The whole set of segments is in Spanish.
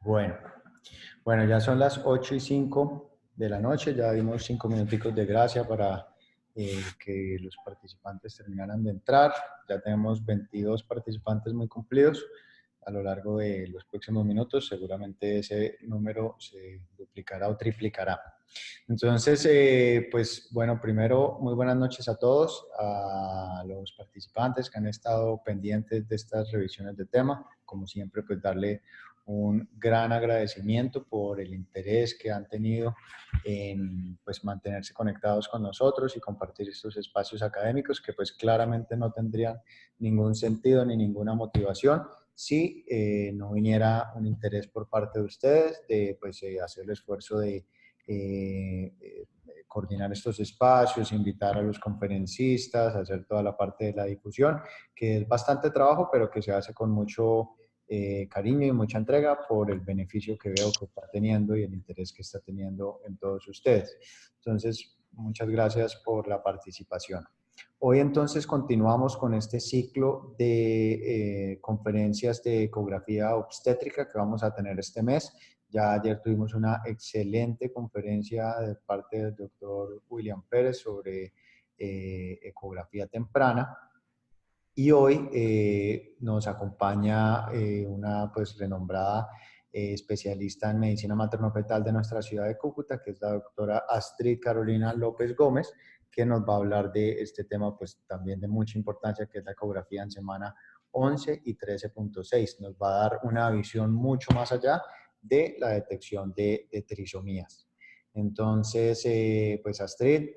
Bueno, bueno, ya son las 8:05 de la noche, ya dimos 5 minuticos de gracia para que los participantes terminaran de entrar. Ya tenemos 22 participantes muy cumplidos. A lo largo de los próximos minutos, seguramente ese número se duplicará o triplicará. Entonces, pues bueno, primero, muy buenas noches a todos, a los participantes que han estado pendientes de estas revisiones de tema. Como siempre, pues darle un gran agradecimiento por el interés que han tenido en pues, mantenerse conectados con nosotros y compartir estos espacios académicos que pues claramente no tendrían ningún sentido ni ninguna motivación si no viniera un interés por parte de ustedes de pues, hacer el esfuerzo de coordinar estos espacios, invitar a los conferencistas, hacer toda la parte de la difusión, que es bastante trabajo, pero que se hace con mucho cariño y mucha entrega por el beneficio que veo que está teniendo y el interés que está teniendo en todos ustedes. Entonces, muchas gracias por la participación. Hoy entonces continuamos con este ciclo de conferencias de ecografía obstétrica que vamos a tener este mes. Ya ayer tuvimos una excelente conferencia de parte del doctor William Pérez sobre ecografía temprana. Y hoy nos acompaña una pues renombrada especialista en medicina materno-fetal de nuestra ciudad de Cúcuta, que es la doctora Astrid Carolina López Gómez, que nos va a hablar de este tema pues también de mucha importancia, que es la ecografía en semana 11 y 13.6. Nos va a dar una visión mucho más allá de la detección de trisomías. Entonces, pues Astrid,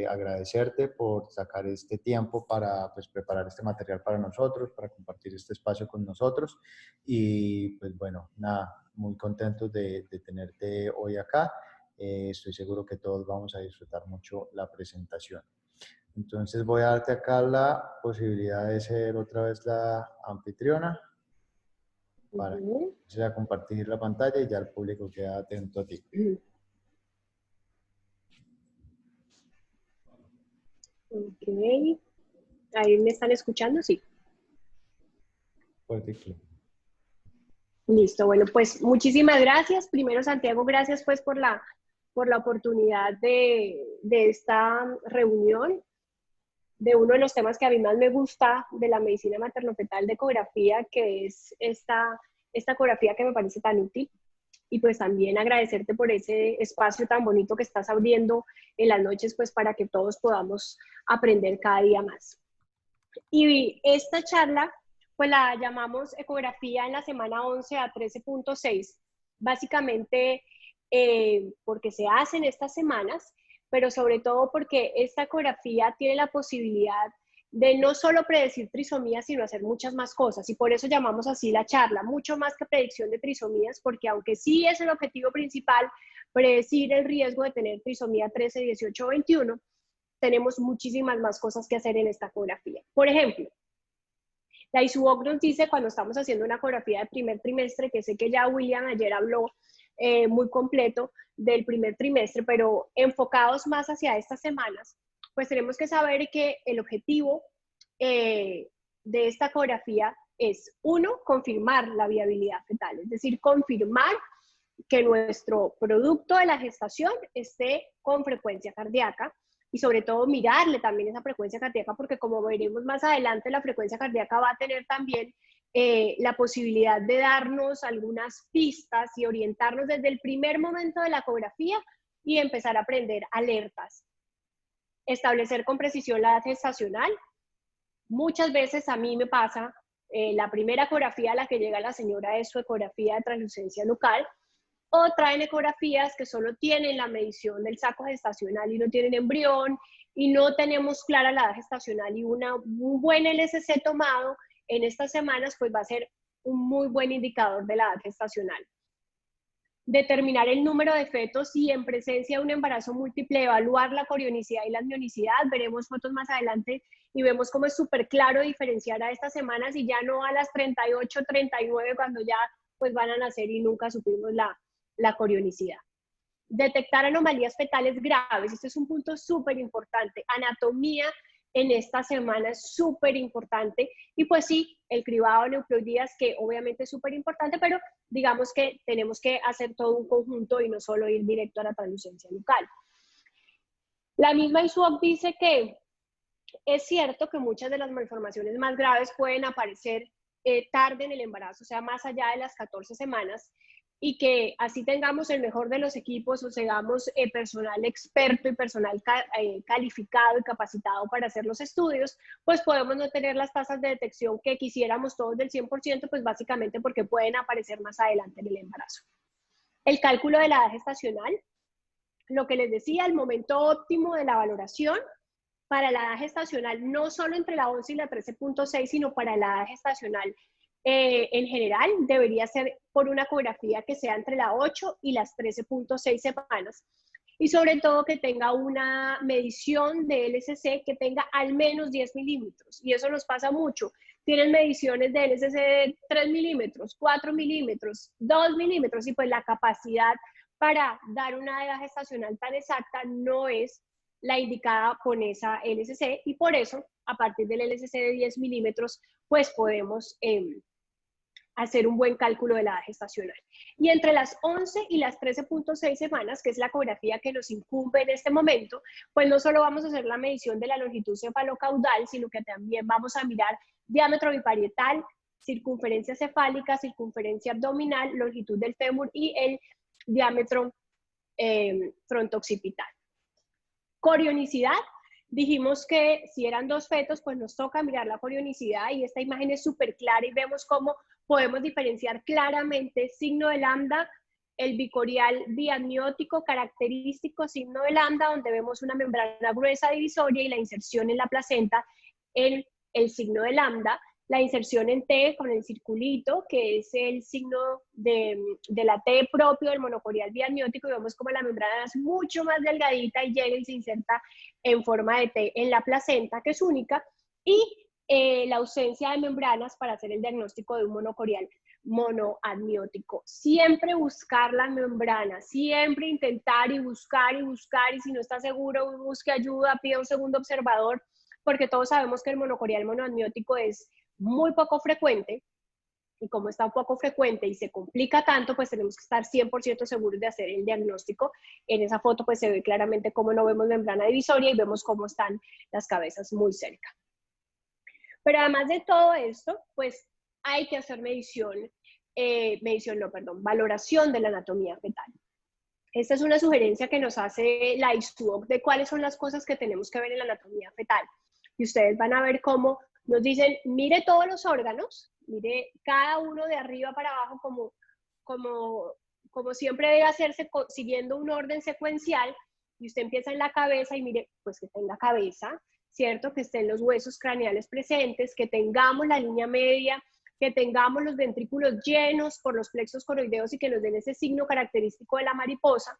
agradecerte por sacar este tiempo para pues, preparar este material para nosotros, para compartir este espacio con nosotros. Y pues bueno, nada, muy contentos de tenerte hoy acá. Estoy seguro que todos vamos a disfrutar mucho la presentación. Entonces voy a darte acá la posibilidad de ser otra vez la anfitriona para que a compartir la pantalla y ya el público queda atento a ti. Ok, ahí me están escuchando, sí. Listo, bueno, pues muchísimas gracias. Primero, Santiago, gracias pues por la oportunidad de esta reunión, de uno de los temas que a mí más me gusta de la medicina materno-fetal de ecografía, que es esta ecografía que me parece tan útil. Y pues también agradecerte por ese espacio tan bonito que estás abriendo en las noches, pues para que todos podamos aprender cada día más. Y esta charla, pues la llamamos ecografía en la semana 11 a 13.6, básicamente porque se hacen estas semanas, pero sobre todo porque esta ecografía tiene la posibilidad de no solo predecir trisomías, sino hacer muchas más cosas. Y por eso llamamos así la charla, mucho más que predicción de trisomías, porque aunque sí es el objetivo principal, predecir el riesgo de tener trisomía 13, 18 o 21, tenemos muchísimas más cosas que hacer en esta ecografía. Por ejemplo, la ISUOC nos dice cuando estamos haciendo una ecografía de primer trimestre, que sé que ya William ayer habló muy completo del primer trimestre, pero enfocados más hacia estas semanas, pues tenemos que saber que el objetivo de esta ecografía es, uno, confirmar la viabilidad fetal, es decir, confirmar que nuestro producto de la gestación esté con frecuencia cardíaca y sobre todo mirarle también esa frecuencia cardíaca, porque como veremos más adelante, la frecuencia cardíaca va a tener también la posibilidad de darnos algunas pistas y orientarnos desde el primer momento de la ecografía y empezar a aprender alertas. Establecer con precisión la edad gestacional. Muchas veces a mí me pasa, la primera ecografía a la que llega la señora es su ecografía de translucencia nucal, o traen ecografías que solo tienen la medición del saco gestacional y no tienen embrión, y no tenemos clara la edad gestacional, y un buen LSC tomado en estas semanas pues va a ser un muy buen indicador de la edad gestacional. Determinar el número de fetos y en presencia de un embarazo múltiple, evaluar la corionicidad y la amnionicidad. Veremos fotos más adelante y vemos cómo es súper claro diferenciar a estas semanas y ya no a las 38, 39 cuando ya pues van a nacer y nunca supimos la corionicidad. Detectar anomalías fetales graves, este es un punto súper importante. Anatomía en esta semana es súper importante. Y pues sí, el cribado de nucleoideas, que obviamente es súper importante, pero digamos que tenemos que hacer todo un conjunto y no solo ir directo a la translucencia nucal. La misma ISUOC dice que es cierto que muchas de las malformaciones más graves pueden aparecer tarde en el embarazo, o sea, más allá de las 14 semanas, y que así tengamos el mejor de los equipos o tengamos personal experto y personal calificado y capacitado para hacer los estudios, pues podemos no tener las tasas de detección que quisiéramos todos del 100%, pues básicamente porque pueden aparecer más adelante en el embarazo. El cálculo de la edad gestacional, lo que les decía, el momento óptimo de la valoración para la edad gestacional, no solo entre la 11 y la 13.6, sino para la edad gestacional en general, debería ser por una ecografía que sea entre las 8 y las 13.6 semanas. Y sobre todo que tenga una medición de LSC que tenga al menos 10 milímetros. Y eso nos pasa mucho. Tienen mediciones de LSC de 3 milímetros, 4 milímetros, 2 milímetros, y pues la capacidad para dar una edad gestacional tan exacta no es la indicada con esa LSC, y por eso, a partir del LSC de 10 milímetros, pues podemos hacer un buen cálculo de la edad gestacional. Y entre las 11 y las 13.6 semanas, que es la ecografía que nos incumbe en este momento, pues no solo vamos a hacer la medición de la longitud cefalocaudal, sino que también vamos a mirar diámetro biparietal, circunferencia cefálica, circunferencia abdominal, longitud del fémur y el diámetro fronto-occipital. Corionicidad, dijimos que si eran 2 fetos, pues nos toca mirar la corionicidad, y esta imagen es súper clara y vemos cómo podemos diferenciar claramente signo de lambda, el bicorial biamniótico característico, signo de lambda, donde vemos una membrana gruesa divisoria y la inserción en la placenta en el signo de lambda. La inserción en T con el circulito, que es el signo de la T propio del monocorial biamniótico, y vemos como la membrana es mucho más delgadita y llega y se inserta en forma de T en la placenta, que es única, y la ausencia de membranas para hacer el diagnóstico de un monocorial monoamniótico. Siempre buscar la membrana, siempre intentar y buscar, y si no está seguro, busque ayuda, pida un segundo observador, porque todos sabemos que el monocorial monoamniótico es muy poco frecuente, y como está poco frecuente y se complica tanto, pues tenemos que estar 100% seguros de hacer el diagnóstico. En esa foto pues se ve claramente cómo no vemos membrana divisoria y vemos cómo están las cabezas muy cerca. Pero además de todo esto, pues hay que hacer valoración de la anatomía fetal. Esta es una sugerencia que nos hace la ISUOC de cuáles son las cosas que tenemos que ver en la anatomía fetal. Y ustedes van a ver cómo nos dicen, mire todos los órganos, mire cada uno de arriba para abajo como siempre debe hacerse siguiendo un orden secuencial, y usted empieza en la cabeza y mire, pues que tenga cabeza, ¿cierto? Que estén los huesos craneales presentes, que tengamos la línea media, que tengamos los ventrículos llenos por los plexos coroideos y que nos den ese signo característico de la mariposa,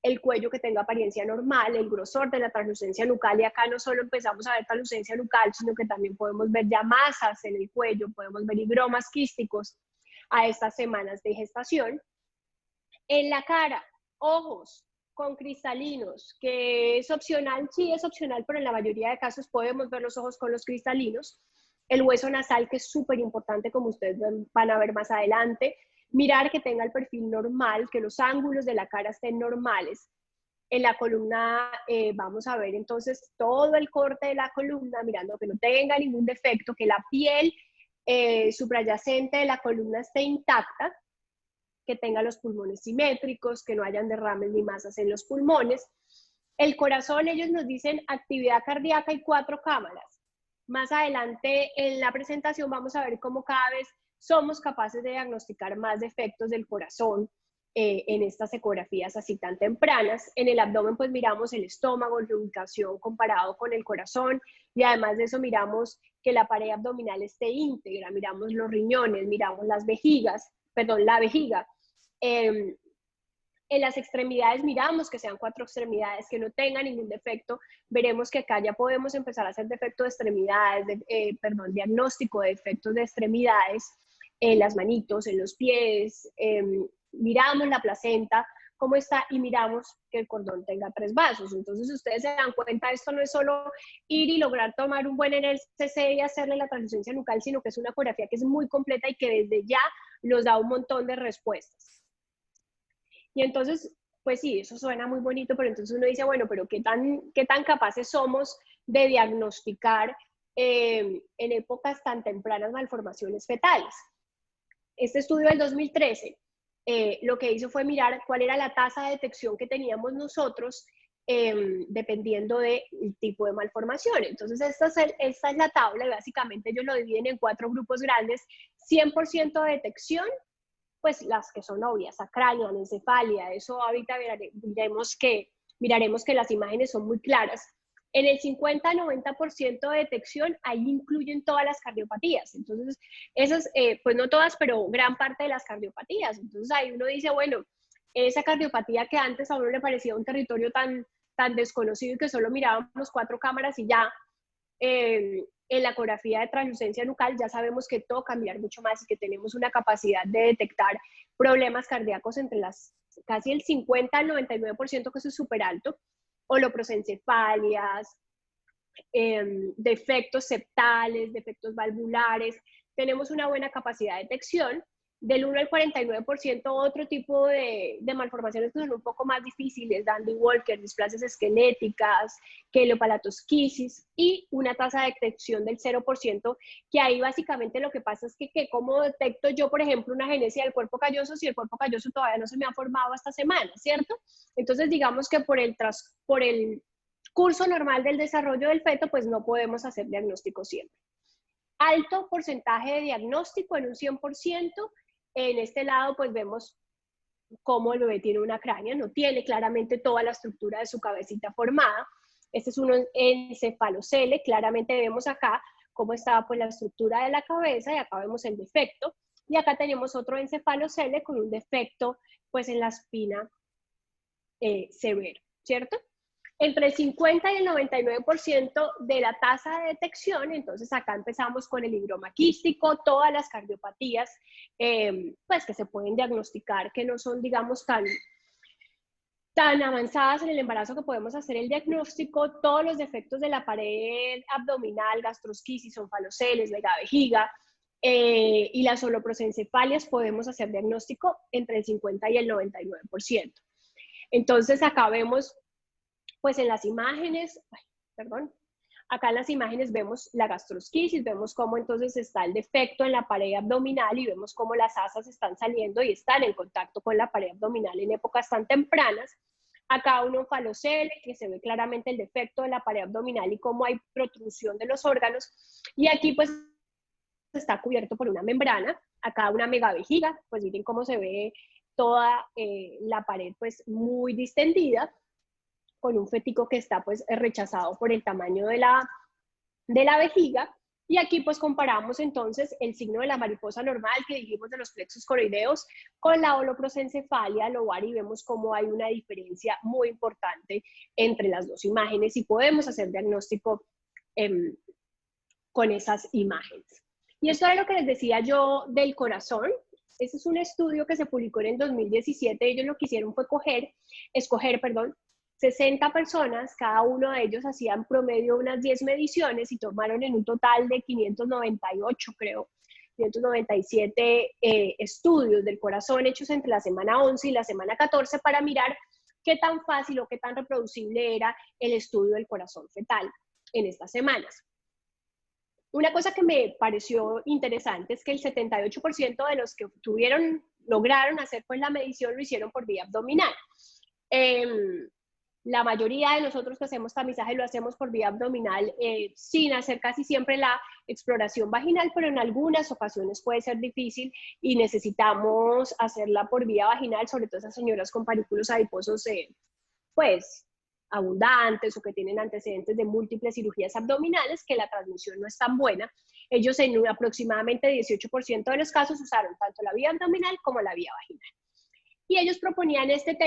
el cuello que tenga apariencia normal, el grosor de la translucencia nucal, y acá no solo empezamos a ver translucencia nucal, sino que también podemos ver ya masas en el cuello, podemos ver higromas quísticos a estas semanas de gestación. En la cara, ojos con cristalinos, que es opcional, sí es opcional, pero en la mayoría de casos podemos ver los ojos con los cristalinos. El hueso nasal, que es súper importante, como ustedes van a ver más adelante. Mirar que tenga el perfil normal, que los ángulos de la cara estén normales. En la columna vamos a ver entonces todo el corte de la columna, mirando que no tenga ningún defecto, que la piel suprayacente de la columna esté intacta, que tenga los pulmones simétricos, que no hayan derrames ni masas en los pulmones. El corazón, ellos nos dicen actividad cardíaca y 4 cámaras. Más adelante en la presentación vamos a ver cómo cada vez somos capaces de diagnosticar más defectos del corazón en estas ecografías así tan tempranas. En el abdomen pues miramos el estómago, la ubicación comparado con el corazón, y además de eso miramos que la pared abdominal esté íntegra, miramos los riñones, miramos la vejiga. En las extremidades miramos que sean 4 extremidades, que no tengan ningún defecto. Veremos que acá ya podemos empezar a hacer defecto de extremidades, diagnóstico de defectos de extremidades en las manitos, en los pies. Miramos la placenta cómo está y miramos que el cordón tenga 3 vasos. Entonces, si ustedes se dan cuenta, esto no es solo ir y lograr tomar un buen NRCC y hacerle la translucencia nucal, sino que es una ecografía que es muy completa y que desde ya nos da un montón de respuestas. Y entonces, pues sí, eso suena muy bonito, pero entonces uno dice, bueno, pero ¿qué tan capaces somos de diagnosticar en épocas tan tempranas malformaciones fetales? Este estudio del 2013 lo que hizo fue mirar cuál era la tasa de detección que teníamos nosotros dependiendo del tipo de malformación. Entonces, esta es la tabla y básicamente ellos lo dividen en 4 grupos grandes: 100% de detección, pues las que son obvias, acralia, anencefalia, eso ahorita miraremos que las imágenes son muy claras. En el 50-90% de detección, ahí incluyen todas las cardiopatías. Entonces, esas, pues no todas, pero gran parte de las cardiopatías. Entonces, ahí uno dice, bueno, esa cardiopatía que antes a uno le parecía un territorio tan desconocido y que solo mirábamos 4 cámaras y ya, en la ecografía de translucencia nucal ya sabemos que todo cambiar mucho más y que tenemos una capacidad de detectar problemas cardíacos entre casi el 50 al 99%, que eso es súper alto, holoprosencefalias, defectos septales, defectos valvulares. Tenemos una buena capacidad de detección. Del 1 al 49%, otro tipo de malformaciones que son un poco más difíciles: Dandy Walker, displasias esqueléticas, quelopalatosquisis, y una tasa de detección del 0%, que ahí básicamente lo que pasa es que ¿cómo detecto yo, por ejemplo, una agenesia del cuerpo calloso si el cuerpo calloso todavía no se me ha formado esta semana, ¿cierto? Entonces, digamos que por el curso normal del desarrollo del feto, pues no podemos hacer diagnóstico siempre. Alto porcentaje de diagnóstico en un 100%. En este lado, pues vemos cómo el bebé tiene una acrania, no tiene claramente toda la estructura de su cabecita formada. Este es un encefalocele, claramente vemos acá cómo estaba pues la estructura de la cabeza, y acá vemos el defecto. Y acá tenemos otro encefalocele con un defecto pues en la espina severo, ¿cierto? Entre el 50 y el 99% de la tasa de detección. Entonces acá empezamos con el higroma quístico, todas las cardiopatías pues que se pueden diagnosticar, que no son, digamos, tan avanzadas en el embarazo, que podemos hacer el diagnóstico, todos los defectos de la pared abdominal, gastrosquisis, onfaloceles, vejiga, y las holoprosencefalias podemos hacer diagnóstico entre el 50 y el 99%. Entonces acá vemos pues en las imágenes, acá en las imágenes vemos la gastrosquisis, vemos cómo entonces está el defecto en la pared abdominal y vemos cómo las asas están saliendo y están en contacto con la pared abdominal en épocas tan tempranas. Acá un onfalocele, que se ve claramente el defecto de la pared abdominal y cómo hay protrusión de los órganos. Y aquí pues está cubierto por una membrana. Acá una megavejiga, pues miren cómo se ve toda la pared pues muy distendida, con un fetico que está pues rechazado por el tamaño de la vejiga. Y aquí pues comparamos entonces el signo de la mariposa normal que dijimos de los plexos coroideos con la holoprosencefalia lobar, y vemos cómo hay una diferencia muy importante entre las dos imágenes y podemos hacer diagnóstico con esas imágenes. Y esto era lo que les decía yo del corazón. Este es un estudio que se publicó en el 2017. Ellos lo que hicieron fue escoger 60 personas, cada uno de ellos hacían promedio unas 10 mediciones y tomaron en un total de 598, creo, 597 estudios del corazón hechos entre la semana 11 y la semana 14 para mirar qué tan fácil o qué tan reproducible era el estudio del corazón fetal en estas semanas. Una cosa que me pareció interesante es que el 78% de los que lograron hacer pues la medición lo hicieron por vía abdominal. La mayoría de nosotros que hacemos tamizaje lo hacemos por vía abdominal, sin hacer casi siempre la exploración vaginal, pero en algunas ocasiones puede ser difícil y necesitamos hacerla por vía vaginal, sobre todo esas señoras con panículos adiposos pues abundantes o que tienen antecedentes de múltiples cirugías abdominales, que la transmisión no es tan buena. Ellos en aproximadamente 18% de los casos usaron tanto la vía abdominal como la vía vaginal. Y ellos proponían este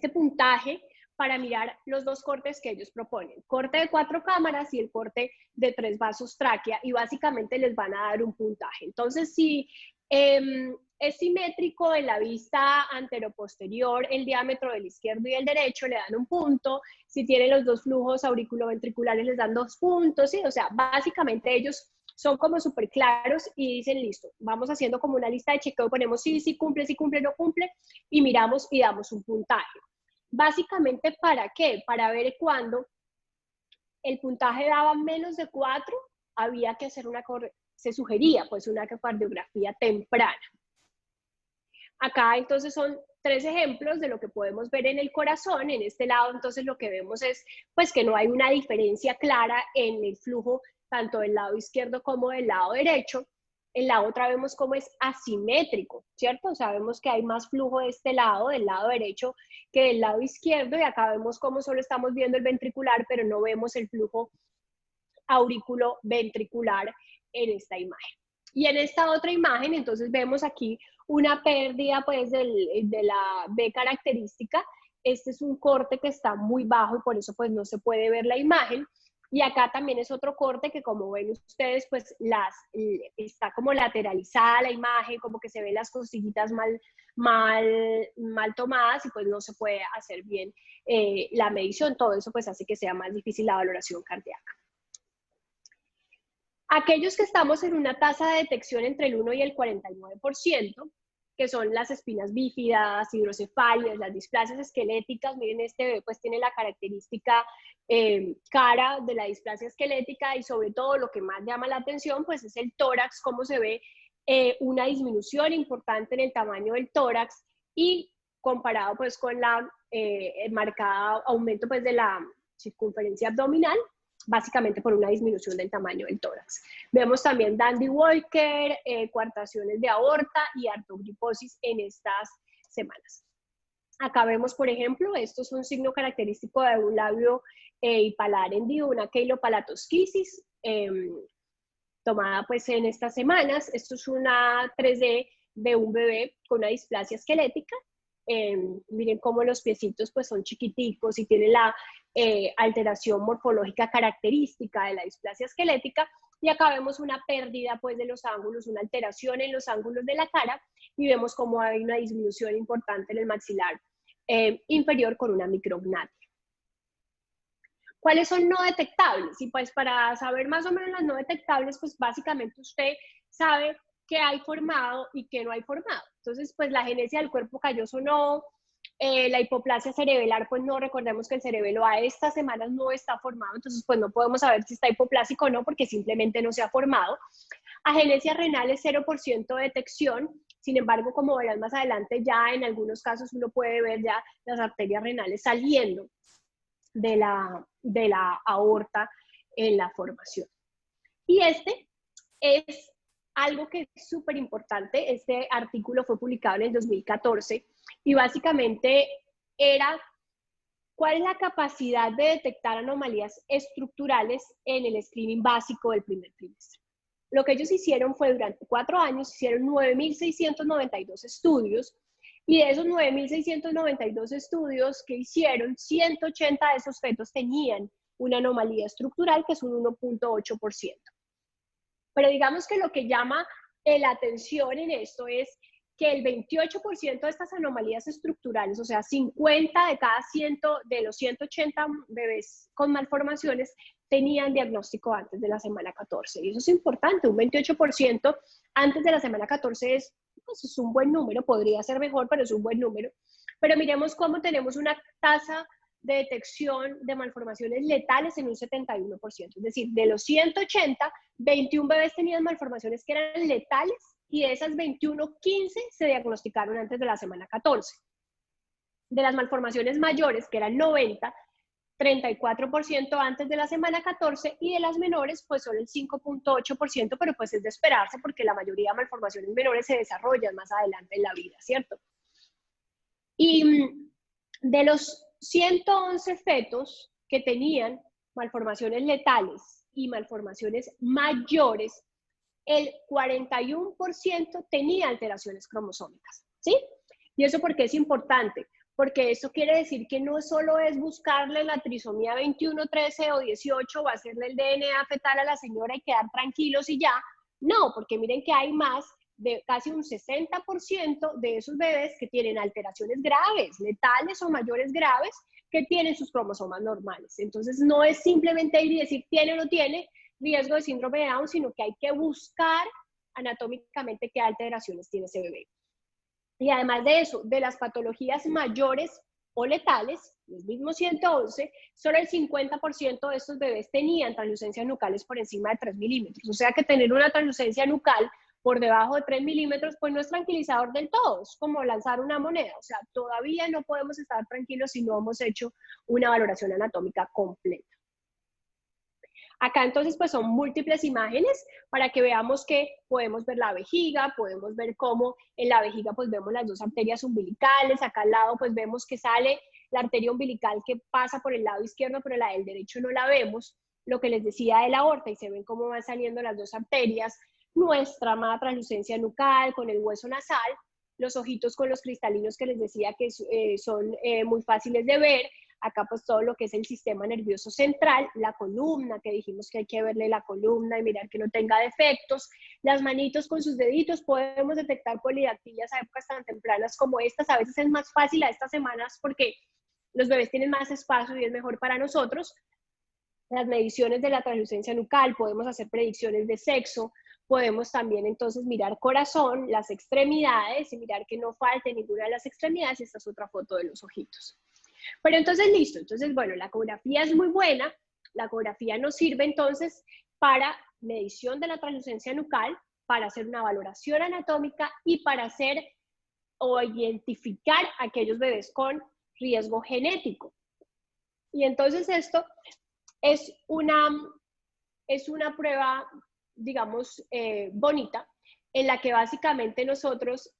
puntaje para mirar los dos cortes que ellos proponen: corte de 4 cámaras y el corte de 3 vasos tráquea, y básicamente les van a dar un puntaje. Entonces, si el es simétrico en la vista anteroposterior, el diámetro del izquierdo y el derecho le dan un punto. Si tienen los dos flujos auriculoventriculares les dan 2 puntos, ¿sí? O sea, básicamente ellos son como súper claros y dicen, listo, vamos haciendo como una lista de chequeo, ponemos sí cumple, no cumple, y miramos y damos un puntaje. Básicamente, ¿para qué? Para ver cuándo el puntaje daba menos de 4, había que hacer se sugería pues una cardiografía temprana. Acá entonces son 3 ejemplos de lo que podemos ver en el corazón. En este lado entonces lo que vemos es pues que no hay una diferencia clara en el flujo tanto del lado izquierdo como del lado derecho. En la otra vemos cómo es asimétrico, ¿cierto? Sabemos que hay más flujo de este lado, del lado derecho, que del lado izquierdo, y acá vemos cómo solo estamos viendo el ventricular, pero no vemos el flujo auriculoventricular en esta imagen. Y en esta otra imagen, entonces vemos aquí una pérdida pues de la B característica. Este es un corte que está muy bajo y por eso pues no se puede ver la imagen. Y acá también es otro corte que, como ven ustedes, pues está como lateralizada la imagen, como que se ven las costillitas mal tomadas y pues no se puede hacer bien la medición. Todo eso pues hace que sea más difícil la valoración cardíaca. Aquellos que estamos en una tasa de detección entre el 1 y el 49%, que son las espinas bífidas, hidrocefalias, las displasias esqueléticas. Miren, este bebé pues tiene la característica cara de la displasia esquelética, y sobre todo lo que más llama la atención pues es el tórax, cómo se ve una disminución importante en el tamaño del tórax, y comparado pues con la marcada aumento pues de la circunferencia abdominal, básicamente por una disminución del tamaño del tórax. Vemos también Dandy Walker, coartaciones de aorta y artrogriposis en estas semanas. Acá vemos, por ejemplo, esto es un signo característico de un labio hipalar hendido, una queilopalatosquisis, tomada pues en estas semanas. Esto es una 3D de un bebé con una displasia esquelética. Miren cómo los piecitos pues son chiquiticos y tienen la alteración morfológica característica de la displasia esquelética. Y acá vemos una pérdida pues de los ángulos, una alteración en los ángulos de la cara, y vemos cómo hay una disminución importante en el maxilar inferior con una micrognatia. ¿Cuáles son no detectables? Y pues para saber más o menos las no detectables, pues básicamente usted sabe qué hay formado y qué no hay formado. Entonces, pues la genesia del cuerpo calloso no, la hipoplasia cerebelar, pues no, recordemos que el cerebelo a estas semanas no está formado, entonces pues no podemos saber si está hipoplásico o no, porque simplemente no se ha formado. Agenesia renal es 0% de detección. Sin embargo, como verán más adelante, ya en algunos casos uno puede ver ya las arterias renales saliendo de la aorta en la formación. Y este es algo que es súper importante. Este artículo fue publicado en el 2014 y básicamente era cuál es la capacidad de detectar anomalías estructurales en el screening básico del primer trimestre. Lo que ellos hicieron fue, durante 4 años, hicieron 9.692 estudios, y de esos 9.692 estudios que hicieron, 180 de esos fetos tenían una anomalía estructural, que es un 1.8%. Pero digamos que lo que llama la atención en esto es que el 28% de estas anomalías estructurales, o sea, 50 de cada 100 de los 180 bebés con malformaciones, tenían diagnóstico antes de la semana 14. Y eso es importante, un 28% antes de la semana 14 pues es un buen número, podría ser mejor, pero es un buen número. Pero miremos cómo tenemos una tasa de detección de malformaciones letales en un 71%. Es decir, de los 180, 21 bebés tenían malformaciones que eran letales, y de esas 21, 15 se diagnosticaron antes de la semana 14. De las malformaciones mayores, que eran 90, 34% antes de la semana 14, y de las menores, pues solo el 5.8%, pero pues es de esperarse porque la mayoría de malformaciones menores se desarrollan más adelante en la vida, ¿cierto? Y de los 111 fetos que tenían malformaciones letales y malformaciones mayores, el 41% tenía alteraciones cromosómicas, ¿sí? ¿Y eso por qué es importante? Porque eso quiere decir que no solo es buscarle la trisomía 21, 13 o 18 o hacerle el DNA fetal a la señora y quedar tranquilos y ya. No, porque miren que hay más de casi un 60% de esos bebés que tienen alteraciones graves, letales o mayores graves, que tienen sus cromosomas normales. Entonces, no es simplemente ir y decir tiene o no tiene riesgo de síndrome de Down, sino que hay que buscar anatómicamente qué alteraciones tiene ese bebé. Y además de eso, de las patologías mayores o letales, los mismos 111, solo el 50% de estos bebés tenían translucencias nucales por encima de 3 milímetros. O sea que tener una translucencia nucal por debajo de 3 milímetros, pues no es tranquilizador del todo, es como lanzar una moneda. O sea, todavía no podemos estar tranquilos si no hemos hecho una valoración anatómica completa. Acá entonces pues son múltiples imágenes para que veamos que podemos ver la vejiga, podemos ver cómo en la vejiga pues vemos las dos arterias umbilicales, acá al lado pues vemos que sale la arteria umbilical que pasa por el lado izquierdo, pero la del derecho no la vemos, lo que les decía de la aorta, y se ven cómo van saliendo las dos arterias, nuestra amada translucencia nucal con el hueso nasal, los ojitos con los cristalinos que les decía que son muy fáciles de ver. Acá pues todo lo que es el sistema nervioso central, la columna, que dijimos que hay que verle la columna y mirar que no tenga defectos, las manitos con sus deditos, podemos detectar polidactilias a épocas tan tempranas como estas. A veces es más fácil a estas semanas porque los bebés tienen más espacio y es mejor para nosotros. Las mediciones de la translucencia nucal, podemos hacer predicciones de sexo, podemos también entonces mirar corazón, las extremidades y mirar que no falte ninguna de las extremidades. Esta es otra foto de los ojitos. Pero entonces, listo. Entonces, bueno, la ecografía es muy buena. La ecografía nos sirve entonces para medición de la translucencia nucal, para hacer una valoración anatómica y para hacer o identificar a aquellos bebés con riesgo genético. Y entonces esto es una prueba, digamos, bonita, en la que básicamente nosotros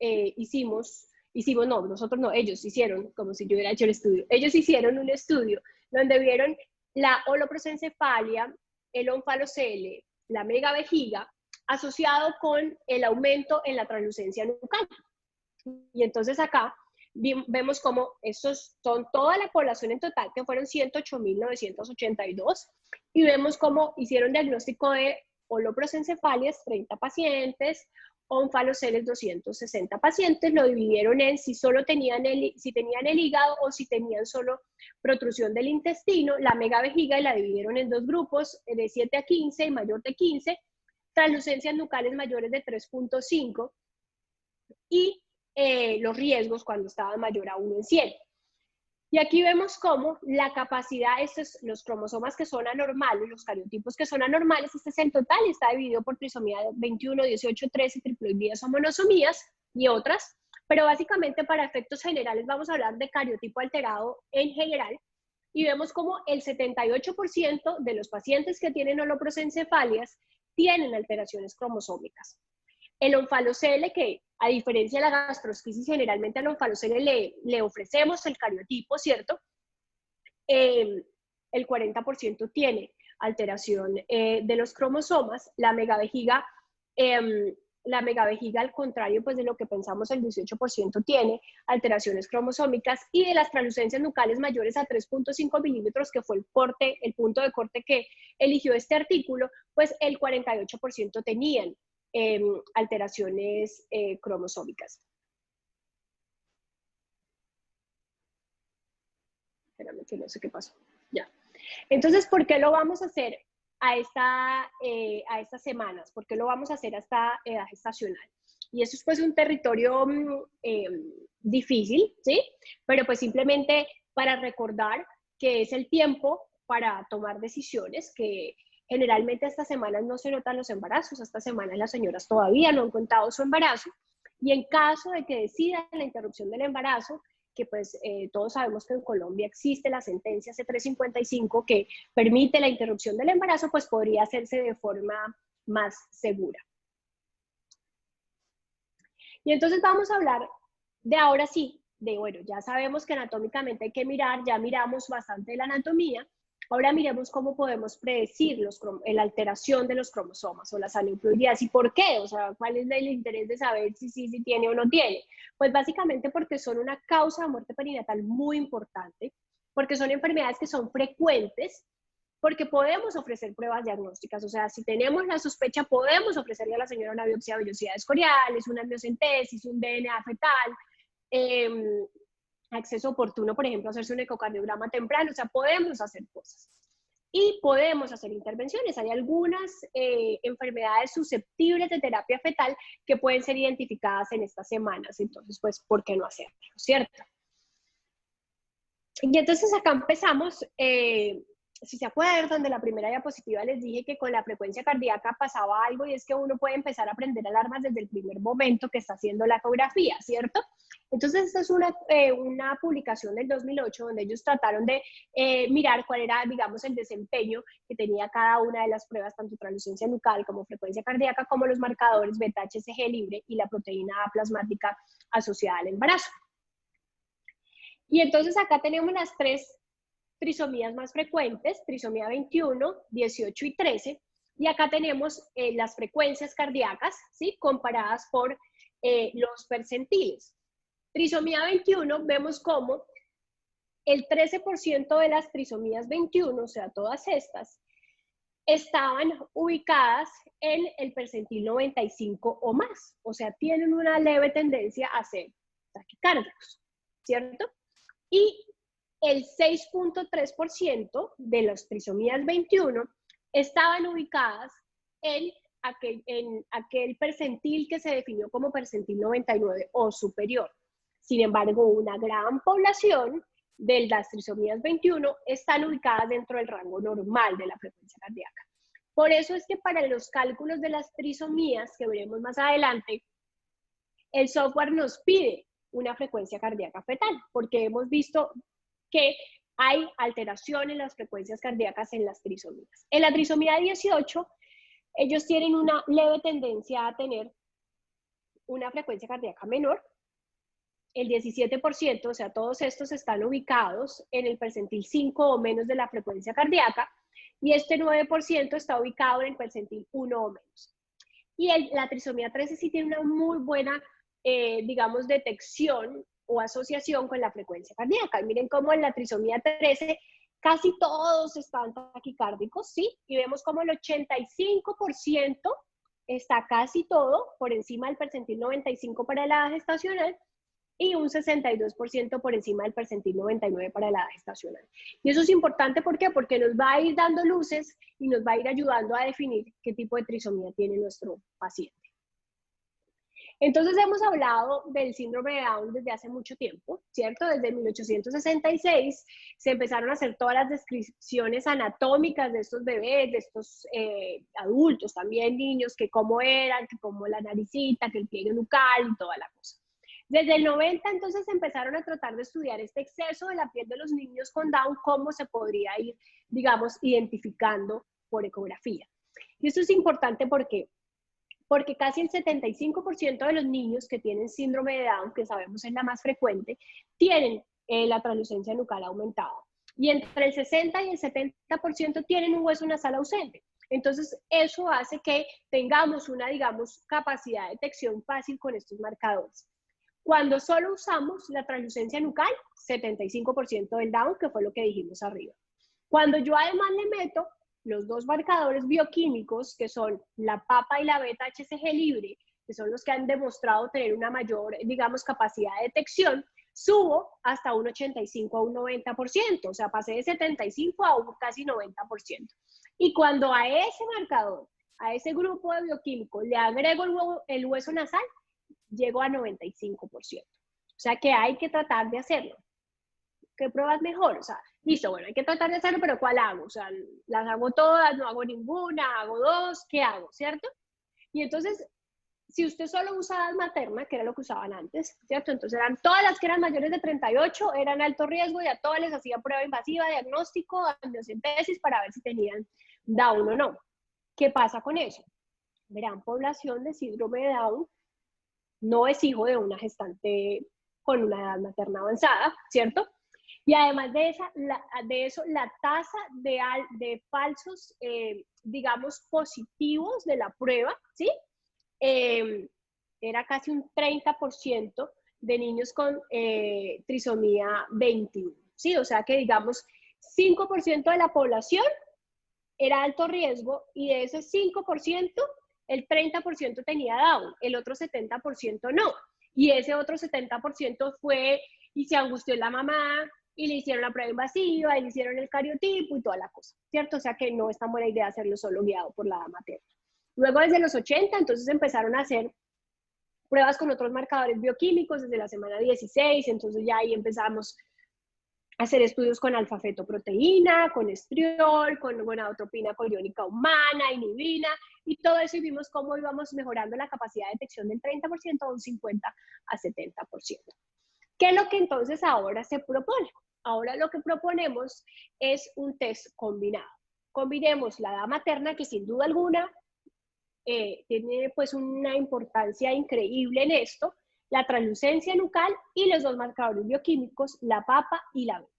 ellos hicieron, como si yo hubiera hecho el estudio, ellos hicieron un estudio donde vieron la holoprosencefalia, el onfalocele, la megavejiga, asociado con el aumento en la translucencia nucal. Y entonces acá vemos cómo estos son toda la población en total, que fueron 108.982, y vemos cómo hicieron diagnóstico de holoprosencefalias, 30 pacientes, onfaloceles 260 pacientes, lo dividieron en si solo tenían si tenían el hígado o si tenían solo protrusión del intestino, la megavejiga, y la dividieron en dos grupos, de 7 a 15 y mayor de 15, translucencias nucales mayores de 3.5 y los riesgos cuando estaban mayor a 1 en 100. Y aquí vemos cómo la capacidad, los cromosomas que son anormales, los cariotipos que son anormales, este es el total, está dividido por trisomía 21, 18, 13, triploidías o monosomías y otras, pero básicamente para efectos generales vamos a hablar de cariotipo alterado en general, y vemos cómo el 78% de los pacientes que tienen holoprosencefalias tienen alteraciones cromosómicas. El onfalocele, que a diferencia de la gastrosquisis, generalmente al onfalocele le ofrecemos el cariotipo, ¿cierto? El 40% tiene alteración de los cromosomas. La megavejiga, al contrario pues de lo que pensamos, el 18% tiene alteraciones cromosómicas, y de las translucencias nucales mayores a 3.5 milímetros, que fue el punto de corte que eligió este artículo, pues el 48% tenían alteraciones cromosómicas. Espérame que no sé qué pasó. Ya. Entonces, ¿por qué lo vamos a hacer a estas semanas? ¿Por qué lo vamos a hacer a esta edad gestacional? Y eso es pues un territorio difícil, ¿sí? Pero pues simplemente para recordar que es el tiempo para tomar decisiones, que generalmente a estas semanas no se notan los embarazos, a estas semanas las señoras todavía no han contado su embarazo, y en caso de que decidan la interrupción del embarazo, que pues todos sabemos que en Colombia existe la sentencia C355 que permite la interrupción del embarazo, pues podría hacerse de forma más segura. Y entonces vamos a hablar de ahora sí, bueno, ya sabemos que anatómicamente hay que mirar, ya miramos bastante de la anatomía. Ahora miremos cómo podemos predecir la alteración de los cromosomas o las aneuploidías. ¿Y por qué? O sea, ¿cuál es el interés de saber si tiene o no tiene? Pues básicamente porque son una causa de muerte perinatal muy importante, porque son enfermedades que son frecuentes, porque podemos ofrecer pruebas diagnósticas. O sea, si tenemos la sospecha, podemos ofrecerle a la señora una biopsia de vellosidades coriales, una amniocentesis, un DNA fetal, acceso oportuno, por ejemplo, hacerse un ecocardiograma temprano. O sea, podemos hacer cosas. Y podemos hacer intervenciones. Hay algunas enfermedades susceptibles de terapia fetal que pueden ser identificadas en estas semanas. Entonces, pues, ¿por qué no hacerlo? ¿Cierto? Y entonces acá empezamos, si se acuerdan de la primera diapositiva, les dije que con la frecuencia cardíaca pasaba algo, y es que uno puede empezar a aprender alarmas desde el primer momento que está haciendo la ecografía, ¿cierto? Entonces, esta es una publicación del 2008 donde ellos trataron de mirar cuál era, digamos, el desempeño que tenía cada una de las pruebas, tanto translucencia nucal como frecuencia cardíaca, como los marcadores beta-HCG libre y la proteína A plasmática asociada al embarazo. Y entonces acá tenemos las 3 trisomías más frecuentes, trisomía 21, 18 y 13, y acá tenemos las frecuencias cardíacas, ¿sí? Comparadas por los percentiles. Trisomía 21, vemos cómo el 13% de las trisomías 21, o sea, todas estas, estaban ubicadas en el percentil 95 o más, o sea, tienen una leve tendencia a ser taquicárdicos, ¿cierto? Y el 6.3% de las trisomías 21 estaban ubicadas en aquel percentil que se definió como percentil 99 o superior. Sin embargo, una gran población de las trisomías 21 están ubicadas dentro del rango normal de la frecuencia cardíaca. Por eso es que para los cálculos de las trisomías, que veremos más adelante, el software nos pide una frecuencia cardíaca fetal, porque hemos visto que hay alteración en las frecuencias cardíacas en las trisomías. En la trisomía 18, ellos tienen una leve tendencia a tener una frecuencia cardíaca menor. El 17%, o sea, todos estos están ubicados en el percentil 5 o menos de la frecuencia cardíaca, y este 9% está ubicado en el percentil 1 o menos. Y la trisomía 13 sí tiene una muy buena, digamos, detección o asociación con la frecuencia cardíaca. Y miren cómo en la trisomía 13 casi todos están taquicárdicos, ¿sí? Y vemos como el 85% está casi todo por encima del percentil 95 para la edad gestacional, y un 62% por encima del percentil 99 para la edad gestacional. Y eso es importante, ¿por qué? Porque nos va a ir dando luces y nos va a ir ayudando a definir qué tipo de trisomía tiene nuestro paciente. Entonces hemos hablado del síndrome de Down desde hace mucho tiempo, ¿cierto? Desde 1866 se empezaron a hacer todas las descripciones anatómicas de estos bebés, de estos adultos, también niños, que cómo eran, que cómo la naricita, que el pliegue nucal y toda la cosa. Desde el 90, entonces, empezaron a tratar de estudiar este exceso de la piel de los niños con Down, cómo se podría ir, digamos, identificando por ecografía. Y esto es importante porque casi el 75% de los niños que tienen síndrome de Down, que sabemos es la más frecuente, tienen la translucencia nucal aumentada. Y entre el 60 y el 70% tienen un hueso nasal ausente. Entonces, eso hace que tengamos una, digamos, capacidad de detección fácil con estos marcadores. Cuando solo usamos la translucencia nucal, 75% del Down, que fue lo que dijimos arriba. Cuando yo además le meto los 2 marcadores bioquímicos, que son la PAPA y la beta-HCG libre, que son los que han demostrado tener una mayor, digamos, capacidad de detección, subo hasta un 85 a un 90%, o sea, pasé de 75 a un casi 90%. Y cuando a ese marcador, a ese grupo de bioquímicos, le agrego el hueso nasal, llego a 95%. O sea que hay que tratar de hacerlo. ¿Qué pruebas mejor? O sea, listo, bueno, hay que tratar de hacerlo, pero ¿cuál hago? O sea, las hago todas, no hago ninguna, hago 2, ¿qué hago? ¿Cierto? Y entonces, si usted solo usa edad materna, que era lo que usaban antes, ¿cierto? Entonces eran todas las que eran mayores de 38, eran alto riesgo, y a todas les hacía prueba invasiva, diagnóstico, amniocentesis para ver si tenían Down o no. ¿Qué pasa con eso? Gran población de síndrome de Down no es hijo de una gestante con una edad materna avanzada, ¿cierto? Y además de eso, la tasa de falsos, digamos, positivos de la prueba, ¿sí? Era casi un 30% de niños con trisomía 21, ¿sí? O sea que, digamos, 5% de la población era alto riesgo y de ese 5%, el 30% tenía Down, el otro 70% no. Y ese otro 70% fue y se angustió la mamá y le hicieron la prueba invasiva y le hicieron el cariotipo y toda la cosa, ¿cierto? O sea que no es tan buena idea hacerlo solo guiado por la materna. Luego desde los 80, entonces empezaron a hacer pruebas con otros marcadores bioquímicos desde la semana 16, entonces ya ahí empezamos hacer estudios con alfa-fetoproteína, con estriol, con gonadotropina coriónica humana, inhibina, y todo eso, y vimos cómo íbamos mejorando la capacidad de detección del 30% a un 50 a 70%. ¿Qué es lo que entonces ahora se propone? Ahora lo que proponemos es un test combinado. Combinemos la edad materna, que sin duda alguna tiene pues una importancia increíble en esto, la translucencia nucal y los dos marcadores bioquímicos, la papa y la beta.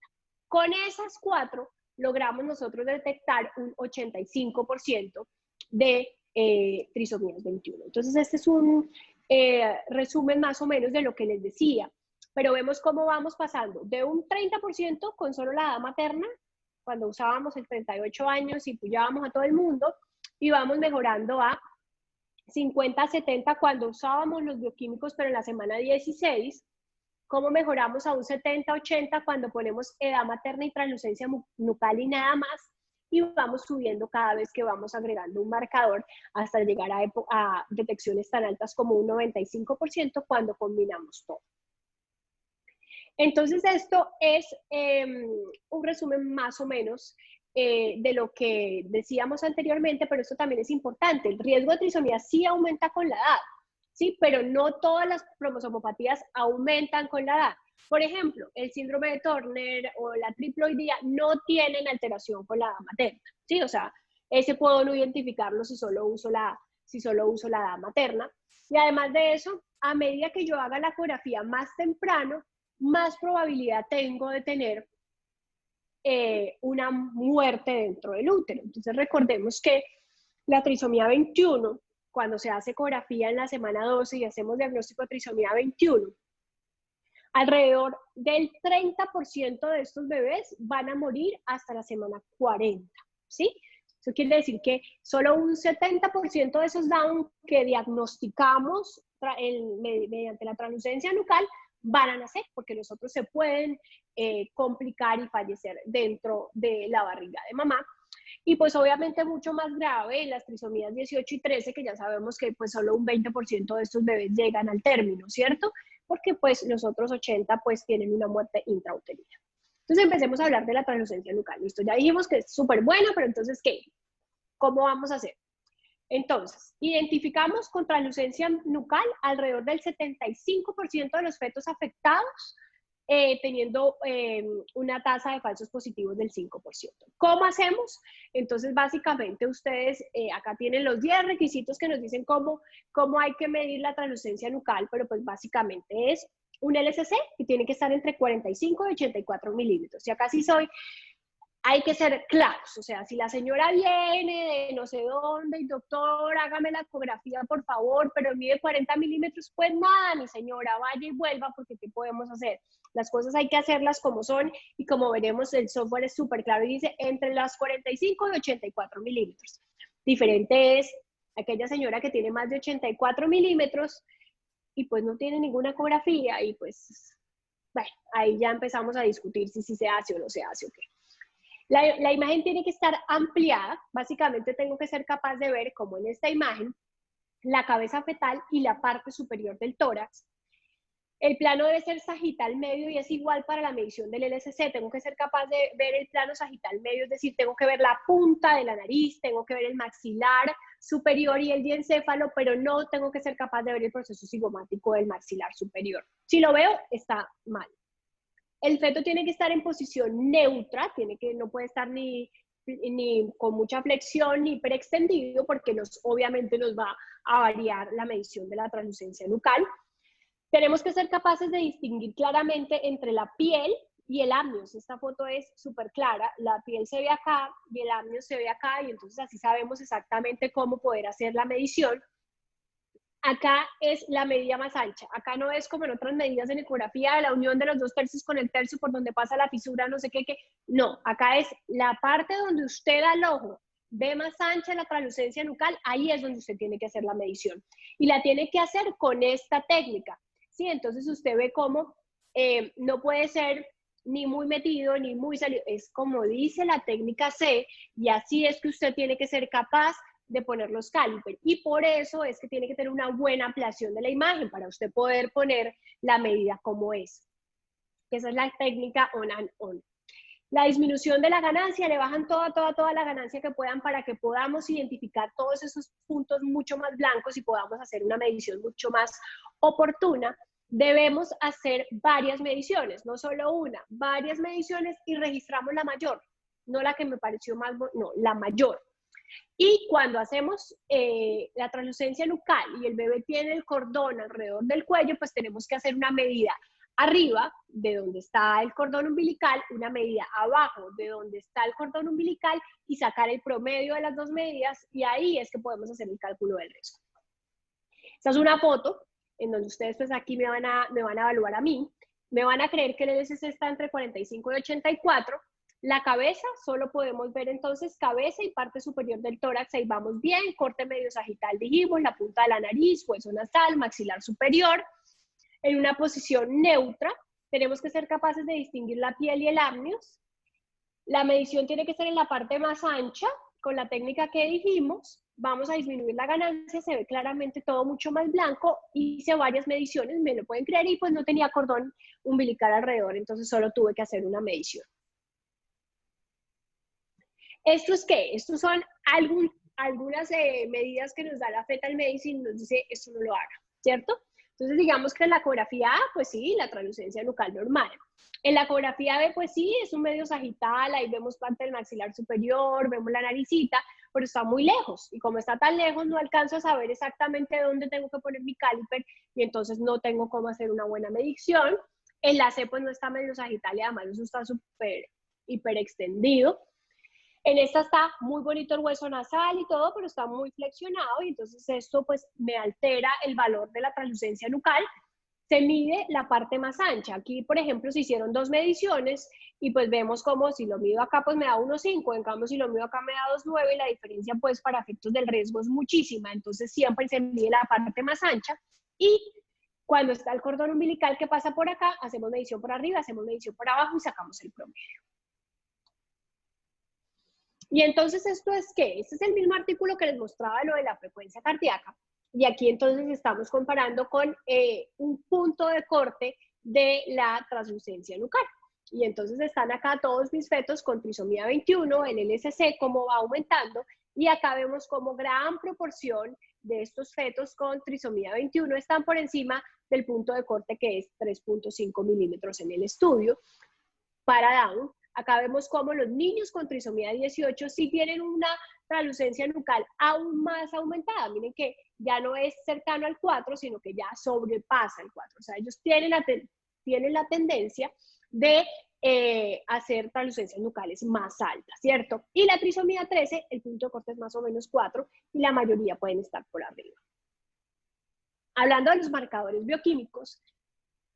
Con esas 4 logramos nosotros detectar un 85% de trisomías 21. Entonces este es un resumen más o menos de lo que les decía, pero vemos cómo vamos pasando de un 30% con solo la edad materna, cuando usábamos el 38 años y puyábamos a todo el mundo, y vamos mejorando a 50 a 70 cuando usábamos los bioquímicos, pero en la semana 16, cómo mejoramos a un 70 a 80 cuando ponemos edad materna y translucencia nucal y nada más, y vamos subiendo cada vez que vamos agregando un marcador hasta llegar a detecciones tan altas como un 95% cuando combinamos todo. Entonces esto es un resumen más o menos de lo que decíamos anteriormente, pero esto también es importante. El riesgo de trisomía sí aumenta con la edad, ¿sí? Pero no todas las cromosomopatías aumentan con la edad. Por ejemplo, el síndrome de Turner o la triploidía no tienen alteración con la edad materna, ¿sí? O sea, ese puedo no identificarlo si solo uso la edad materna. Y además de eso, a medida que yo haga la ecografía más temprano, más probabilidad tengo de tener una muerte dentro del útero. Entonces recordemos que la trisomía 21, cuando se hace ecografía en la semana 12 y hacemos diagnóstico de trisomía 21, alrededor del 30% de estos bebés van a morir hasta la semana 40, ¿sí? Eso quiere decir que solo un 70% de esos Down que diagnosticamos mediante la translucencia nucal van a nacer, porque los otros se pueden complicar y fallecer dentro de la barriga de mamá. Y pues obviamente mucho más grave en las trisomías 18 y 13, que ya sabemos que pues solo un 20% de estos bebés llegan al término, ¿cierto? Porque pues los otros 80 pues tienen una muerte intrauterina. Entonces empecemos a hablar de la translucencia nucal. Listo, ya dijimos que es súper buena, pero entonces, ¿qué? ¿Cómo vamos a hacer? Entonces, identificamos con translucencia nucal alrededor del 75% de los fetos afectados, teniendo una tasa de falsos positivos del 5%. ¿Cómo hacemos? Entonces, básicamente, ustedes acá tienen los 10 requisitos que nos dicen cómo hay que medir la translucencia nucal, pero pues básicamente es un LSC que tiene que estar entre 45 y 84 milímetros. Y acá sí hay que ser claros, o sea, si la señora viene de no sé dónde y doctor, hágame la ecografía por favor, pero mide 40 milímetros, pues nada, mi señora, vaya y vuelva, porque ¿qué podemos hacer? Las cosas hay que hacerlas como son, y como veremos, el software es súper claro y dice entre las 45 y 84 milímetros. Diferente es aquella señora que tiene más de 84 milímetros y pues no tiene ninguna ecografía, y pues, bueno, ahí ya empezamos a discutir si se hace o no se hace o qué. La imagen tiene que estar ampliada, básicamente tengo que ser capaz de ver, como en esta imagen, la cabeza fetal y la parte superior del tórax. El plano debe ser sagital medio y es igual para la medición del LSC, tengo que ser capaz de ver el plano sagital medio, es decir, tengo que ver la punta de la nariz, tengo que ver el maxilar superior y el diencéfalo, pero no tengo que ser capaz de ver el proceso cigomático del maxilar superior. Si lo veo, está mal. El feto tiene que estar en posición neutra, no puede estar ni con mucha flexión ni hiperextendido, porque obviamente nos va a variar la medición de la translucencia nucal. Tenemos que ser capaces de distinguir claramente entre la piel y el amnios. Esta foto es súper clara, la piel se ve acá y el amnios se ve acá, y entonces así sabemos exactamente cómo poder hacer la medición. Acá es la medida más ancha, acá no es como en otras medidas en ecografía de la unión de los 2 tercios con el tercio por donde pasa la fisura, no sé qué, no, acá es la parte donde usted da el ojo ve más ancha la translucencia nucal, ahí es donde usted tiene que hacer la medición. Y la tiene que hacer con esta técnica, ¿sí? Entonces usted ve cómo no puede ser ni muy metido, ni muy salido, es como dice la técnica C, y así es que usted tiene que ser capaz de poner los calipers, y por eso es que tiene que tener una buena ampliación de la imagen para usted poder poner la medida como es. Esa es la técnica on and on. La disminución de la ganancia, le bajan toda la ganancia que puedan para que podamos identificar todos esos puntos mucho más blancos y podamos hacer una medición mucho más oportuna. Debemos hacer varias mediciones, no solo una, varias mediciones, y registramos la mayor, no la que me pareció más, no, la mayor. Y cuando hacemos la translucencia nucal y el bebé tiene el cordón alrededor del cuello, pues tenemos que hacer una medida arriba de donde está el cordón umbilical, una medida abajo de donde está el cordón umbilical y sacar el promedio de las dos medidas, y ahí es que podemos hacer el cálculo del riesgo. Esta es una foto en donde ustedes pues aquí me van a evaluar a mí, me van a creer que el LSC está entre 45 y 84, la cabeza, solo podemos ver entonces cabeza y parte superior del tórax, ahí vamos bien, corte medio sagital dijimos, la punta de la nariz, hueso nasal, maxilar superior, en una posición neutra, tenemos que ser capaces de distinguir la piel y el amnios, la medición tiene que ser en la parte más ancha, con la técnica que dijimos, vamos a disminuir la ganancia, se ve claramente todo mucho más blanco, hice varias mediciones, me lo pueden creer, y pues no tenía cordón umbilical alrededor, entonces solo tuve que hacer una medición. ¿Esto es qué? Estos son algunas medidas que nos da la Fetal Medicine, nos dice esto no lo haga, ¿cierto? Entonces digamos que en la ecografía A, pues sí, la translucencia nucal normal. En la ecografía B, pues sí, es un medio sagital, ahí vemos parte del maxilar superior, vemos la naricita, pero está muy lejos, y como está tan lejos no alcanzo a saber exactamente dónde tengo que poner mi caliper, y entonces no tengo cómo hacer una buena medición. En la C, pues no está medio sagital, y además eso está súper hiper extendido. En esta está muy bonito el hueso nasal y todo, pero está muy flexionado, y entonces esto pues me altera el valor de la translucencia nucal. Se mide la parte más ancha. Aquí, por ejemplo, se hicieron dos mediciones y pues vemos como si lo mido acá pues me da 1,5, en cambio si lo mido acá me da 2,9, y la diferencia pues para efectos del riesgo es muchísima. Entonces siempre se mide la parte más ancha, y cuando está el cordón umbilical que pasa por acá, hacemos medición por arriba, hacemos medición por abajo y sacamos el promedio. Y entonces, ¿esto es qué? Este es el mismo artículo que les mostraba lo de la frecuencia cardíaca. Y aquí entonces estamos comparando con un punto de corte de la translucencia nucal. Y entonces están acá todos mis fetos con trisomía 21, el LSC, cómo va aumentando. Y acá vemos cómo gran proporción de estos fetos con trisomía 21 están por encima del punto de corte, que es 3.5 milímetros en el estudio. Para Down, acá vemos cómo los niños con trisomía 18 sí tienen una translucencia nucal aún más aumentada. Miren que ya no es cercano al 4, sino que ya sobrepasa el 4. O sea, ellos tienen la tendencia de hacer translucencias nucales más altas, ¿cierto? Y la trisomía 13, el punto de corte es más o menos 4, y la mayoría pueden estar por arriba. Hablando de los marcadores bioquímicos,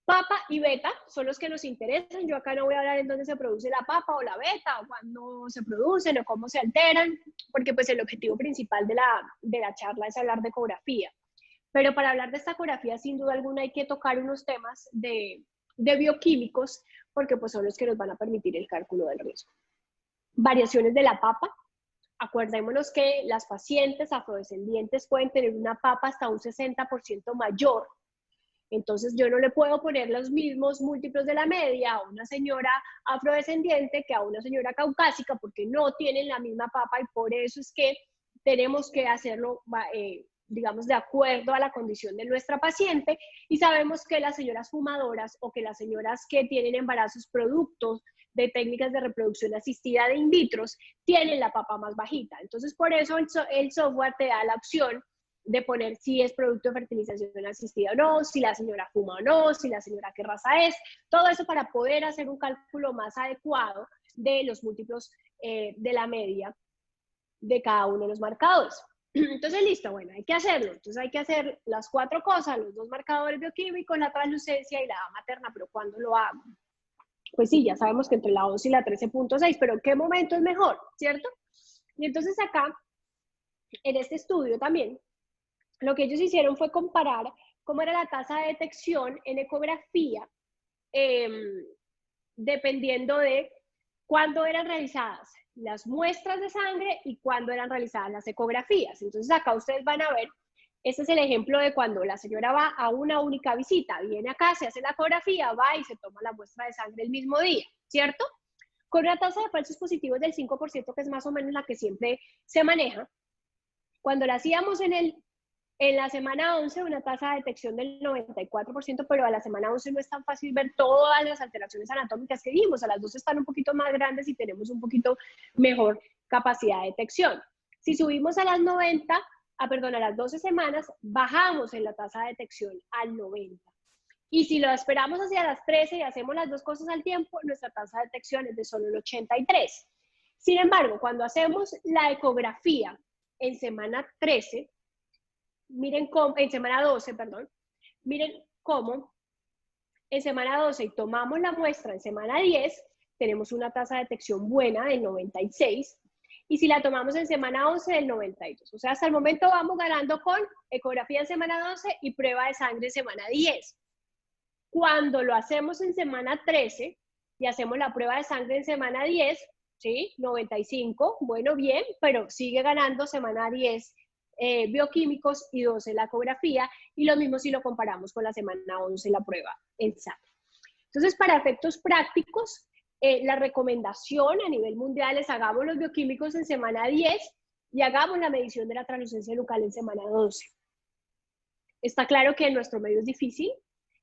papa y beta son los que nos interesan. Yo acá no voy a hablar en dónde se produce la papa o la beta, o cuándo se producen, o cómo se alteran, porque pues el objetivo principal de la charla es hablar de ecografía. Pero para hablar de esta ecografía, sin duda alguna, hay que tocar unos temas de bioquímicos, porque pues son los que nos van a permitir el cálculo del riesgo. Variaciones de la papa. Acordémonos que las pacientes afrodescendientes pueden tener una papa hasta un 60% mayor. Entonces yo no le puedo poner los mismos múltiplos de la media a una señora afrodescendiente que a una señora caucásica, porque no tienen la misma papa, y por eso es que tenemos que hacerlo, digamos, de acuerdo a la condición de nuestra paciente. Y sabemos que las señoras fumadoras, o que las señoras que tienen embarazos productos de técnicas de reproducción asistida de in vitro, tienen la papa más bajita. Entonces por eso el software te da la opción de poner si es producto de fertilización asistida o no, si la señora fuma o no, si la señora qué raza es, todo eso para poder hacer un cálculo más adecuado de los múltiplos de la media de cada uno de los marcadores. Entonces, listo, bueno, hay que hacerlo. Entonces hay que hacer las 4 cosas, los 2 marcadores bioquímicos, la translucencia y la edad materna. ¿Pero cuándo lo hago? Pues sí, ya sabemos que entre la 11 y la 13.6, pero ¿qué momento es mejor? ¿Cierto? Y entonces acá, en este estudio también, lo que ellos hicieron fue comparar cómo era la tasa de detección en ecografía, dependiendo de cuándo eran realizadas las muestras de sangre y cuándo eran realizadas las ecografías. Entonces acá ustedes van a ver, este es el ejemplo de cuando la señora va a una única visita, viene acá, se hace la ecografía, va y se toma la muestra de sangre el mismo día, ¿cierto? Con una tasa de falsos positivos del 5%, que es más o menos la que siempre se maneja. Cuando la hacíamos en la semana 11, una tasa de detección del 94%, pero a la semana 11 no es tan fácil ver todas las alteraciones anatómicas que vimos. A las 12 están un poquito más grandes y tenemos un poquito mejor capacidad de detección. Si subimos a las 90, a las 12 semanas, bajamos en la tasa de detección al 90. Y si lo esperamos hacia las 13 y hacemos las dos cosas al tiempo, nuestra tasa de detección es de solo el 83. Sin embargo, cuando hacemos la ecografía en semana 13, miren cómo, en semana 12, perdón, miren cómo en semana 12 y tomamos la muestra en semana 10, tenemos una tasa de detección buena del 96, y si la tomamos en semana 11 del 92. O sea, hasta el momento vamos ganando con ecografía en semana 12 y prueba de sangre en semana 10. Cuando lo hacemos en semana 13 y hacemos la prueba de sangre en semana 10, ¿sí? 95, bueno, bien, pero sigue ganando semana 10 bioquímicos y 12 la ecografía, y lo mismo si lo comparamos con la semana 11 la prueba en sangre. Entonces, para efectos prácticos, la recomendación a nivel mundial es hagamos los bioquímicos en semana 10 y hagamos la medición de la translucencia nucal en semana 12. Está claro que en nuestro medio es difícil,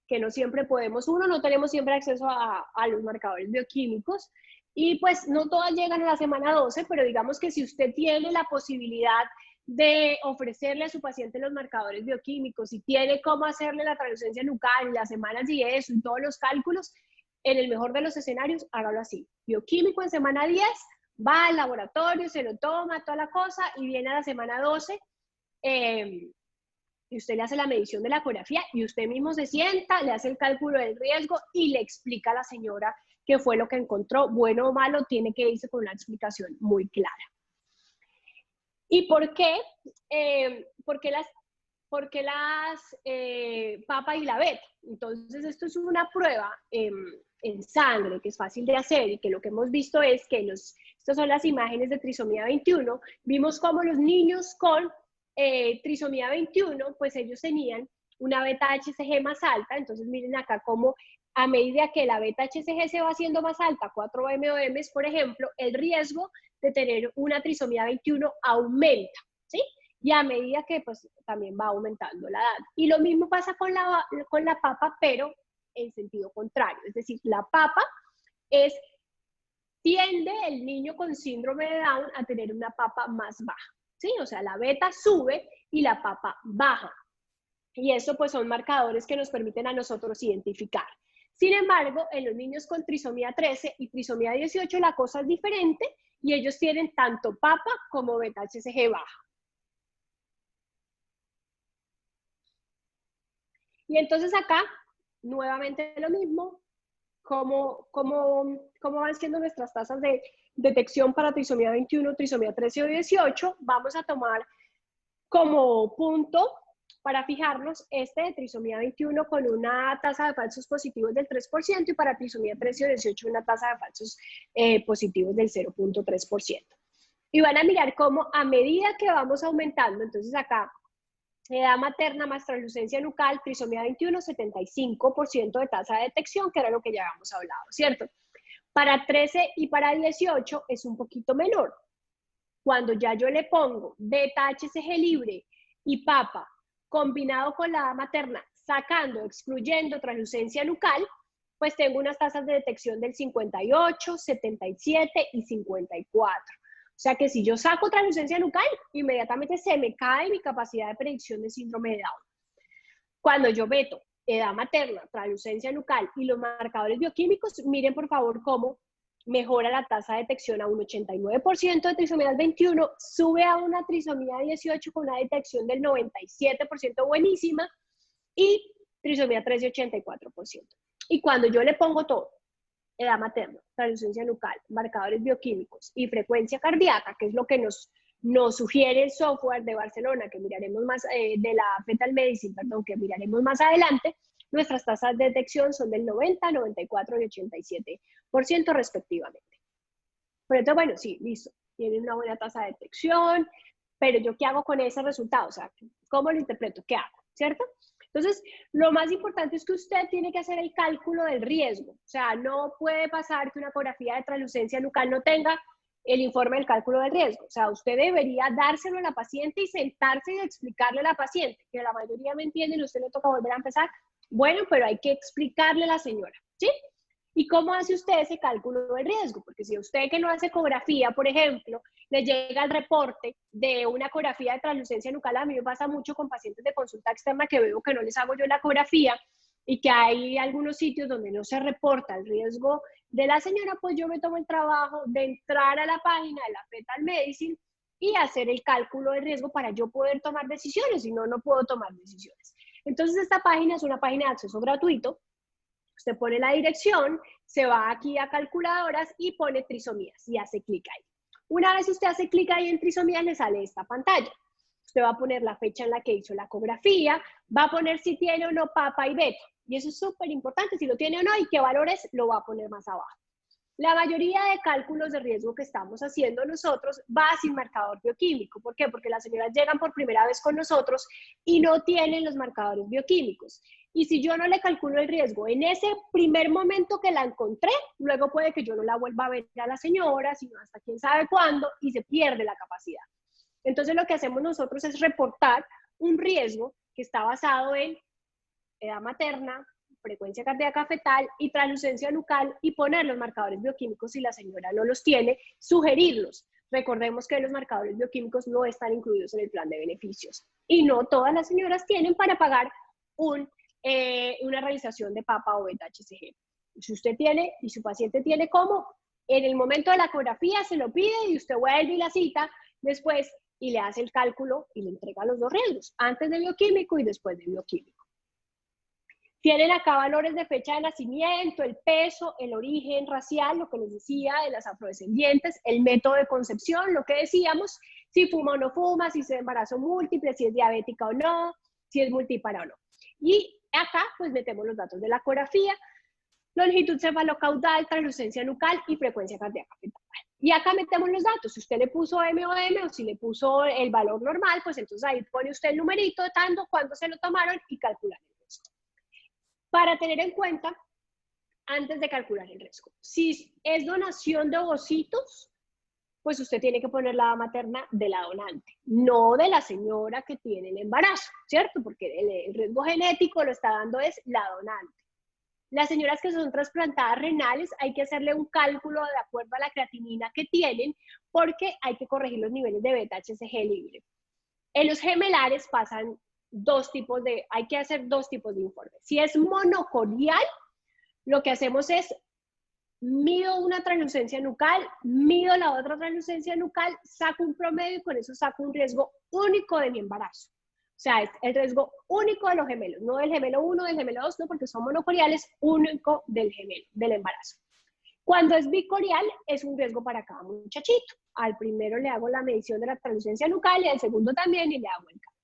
que no siempre podemos, no tenemos siempre acceso a los marcadores bioquímicos, y pues no todas llegan a la semana 12, pero digamos que si usted tiene la posibilidad de ofrecerle a su paciente los marcadores bioquímicos y tiene cómo hacerle la translucencia nucal, las semanas y eso, y todos los cálculos, en el mejor de los escenarios, hágalo así. Bioquímico en semana 10, va al laboratorio, se lo toma, toda la cosa, y viene a la semana 12, y usted le hace la medición de la ecografía y usted mismo se sienta, le hace el cálculo del riesgo y le explica a la señora qué fue lo que encontró, bueno o malo, tiene que irse con una explicación muy clara. ¿Y por qué? ¿Por qué las papa y la beta? Entonces, esto es una prueba en sangre que es fácil de hacer y que lo que hemos visto es que estas son las imágenes de trisomía 21. Vimos cómo los niños con trisomía 21, pues ellos tenían una beta HCG más alta. Entonces, miren acá cómo a medida que la beta HCG se va haciendo más alta, 4 MOMs, por ejemplo, el riesgo de tener una trisomía 21 aumenta, ¿sí? Y a medida que pues también va aumentando la edad. Y lo mismo pasa con la papa, pero en sentido contrario. Es decir, la papa tiende el niño con síndrome de Down a tener una papa más baja, ¿sí? O sea, la beta sube y la papa baja. Y eso pues son marcadores que nos permiten a nosotros identificar. Sin embargo, en los niños con trisomía 13 y trisomía 18 la cosa es diferente y ellos tienen tanto papa como beta HCG baja. Y entonces acá, nuevamente lo mismo, cómo van siendo nuestras tasas de detección para trisomía 21, trisomía 13 o 18. Vamos a tomar como punto para fijarnos este de trisomía 21 con una tasa de falsos positivos del 3% y para trisomía 13 o 18 una tasa de falsos positivos del 0.3%. Y van a mirar cómo a medida que vamos aumentando, entonces acá, edad materna más translucencia nucal, trisomía 21, 75% de tasa de detección, que era lo que ya habíamos hablado, ¿cierto? Para 13 y para 18 es un poquito menor. Cuando ya yo le pongo beta HCG libre y papa combinado con la edad materna, sacando, excluyendo translucencia nucal, pues tengo unas tasas de detección del 58, 77 y 54. O sea que si yo saco translucencia nucal, inmediatamente se me cae mi capacidad de predicción de síndrome de Down. Cuando yo meto edad materna, translucencia nucal y los marcadores bioquímicos, miren por favor cómo mejora la tasa de detección a un 89% de trisomía 21, sube a una trisomía 18 con una detección del 97% buenísima, y trisomía 13, 84%. Y cuando yo le pongo todo, edad materna, translucencia nucal, marcadores bioquímicos y frecuencia cardíaca, que es lo que nos sugiere el software de Barcelona, que miraremos más, de la Fetal Medicine, perdón, que miraremos más adelante, nuestras tasas de detección son del 90, 94 y 87% respectivamente. Por eso, bueno, sí, listo, tienen una buena tasa de detección, pero ¿yo qué hago con ese resultado? O sea, ¿cómo lo interpreto? ¿Qué hago? ¿Cierto? Entonces, lo más importante es que usted tiene que hacer el cálculo del riesgo. O sea, no puede pasar que una ecografía de translucencia nucal no tenga el informe del cálculo del riesgo. O sea, usted debería dárselo a la paciente y sentarse y explicarle a la paciente, que la mayoría me entienden, usted le toca volver a empezar. Bueno, pero hay que explicarle a la señora, ¿sí? ¿Y cómo hace usted ese cálculo de riesgo? Porque si usted que no hace ecografía, por ejemplo, le llega el reporte de una ecografía de translucencia nucal, a mí me pasa mucho con pacientes de consulta externa que veo que no les hago yo la ecografía y que hay algunos sitios donde no se reporta el riesgo de la señora, pues yo me tomo el trabajo de entrar a la página de la Fetal Medicine y hacer el cálculo de riesgo para yo poder tomar decisiones, si no, no puedo tomar decisiones. Entonces esta página es una página de acceso gratuito. Usted pone la dirección, se va aquí a calculadoras y pone trisomías y hace clic ahí. Una vez usted hace clic ahí en trisomías, le sale esta pantalla. Usted va a poner la fecha en la que hizo la ecografía, va a poner si tiene o no papa y beta. Y eso es súper importante, si lo tiene o no y qué valores lo va a poner más abajo. La mayoría de cálculos de riesgo que estamos haciendo nosotros va sin marcador bioquímico. ¿Por qué? Porque las señoras llegan por primera vez con nosotros y no tienen los marcadores bioquímicos. Y si yo no le calculo el riesgo en ese primer momento que la encontré, luego puede que yo no la vuelva a ver a la señora, sino hasta quién sabe cuándo, y se pierde la capacidad. Entonces lo que hacemos nosotros es reportar un riesgo que está basado en edad materna, frecuencia cardíaca fetal y translucencia nucal y poner los marcadores bioquímicos si la señora no los tiene, sugerirlos. Recordemos que los marcadores bioquímicos no están incluidos en el plan de beneficios y no todas las señoras tienen para pagar una realización de papa o beta-HCG. Si usted tiene y su paciente tiene cómo, en el momento de la ecografía se lo pide y usted vuelve y la cita después y le hace el cálculo y le entrega los dos riesgos, antes de bioquímico y después de bioquímico. Tienen acá valores de fecha de nacimiento, el peso, el origen racial, lo que les decía de las afrodescendientes, el método de concepción, lo que decíamos, si fuma o no fuma, si es embarazo múltiple, si es diabética o no, si es multípara o no. Y acá pues metemos los datos de la ecografía, longitud cefalocaudal, translucencia nucal y frecuencia cardíaca fetal. Y acá metemos los datos, si usted le puso MOM o si le puso el valor normal, pues entonces ahí pone usted el numerito de tanto, cuándo se lo tomaron y calcular el riesgo. Para tener en cuenta, antes de calcular el riesgo, si es donación de ovocitos, pues usted tiene que poner la edad materna de la donante, no de la señora que tiene el embarazo, ¿cierto? Porque el riesgo genético lo está dando es la donante. Las señoras que son trasplantadas renales hay que hacerle un cálculo de acuerdo a la creatinina que tienen porque hay que corregir los niveles de beta-HCG libre. En los gemelares pasan hay que hacer dos tipos de informes. Si es monocorial, lo que hacemos es mido una translucencia nucal, mido la otra translucencia nucal, saco un promedio y con eso saco un riesgo único de mi embarazo. O sea, es el riesgo único de los gemelos, no del gemelo 1, del gemelo 2, no, porque son monocoriales, único del gemelo, del embarazo. Cuando es bicorial, es un riesgo para cada muchachito. Al primero le hago la medición de la translucencia nucal y al segundo también y le hago el cálculo.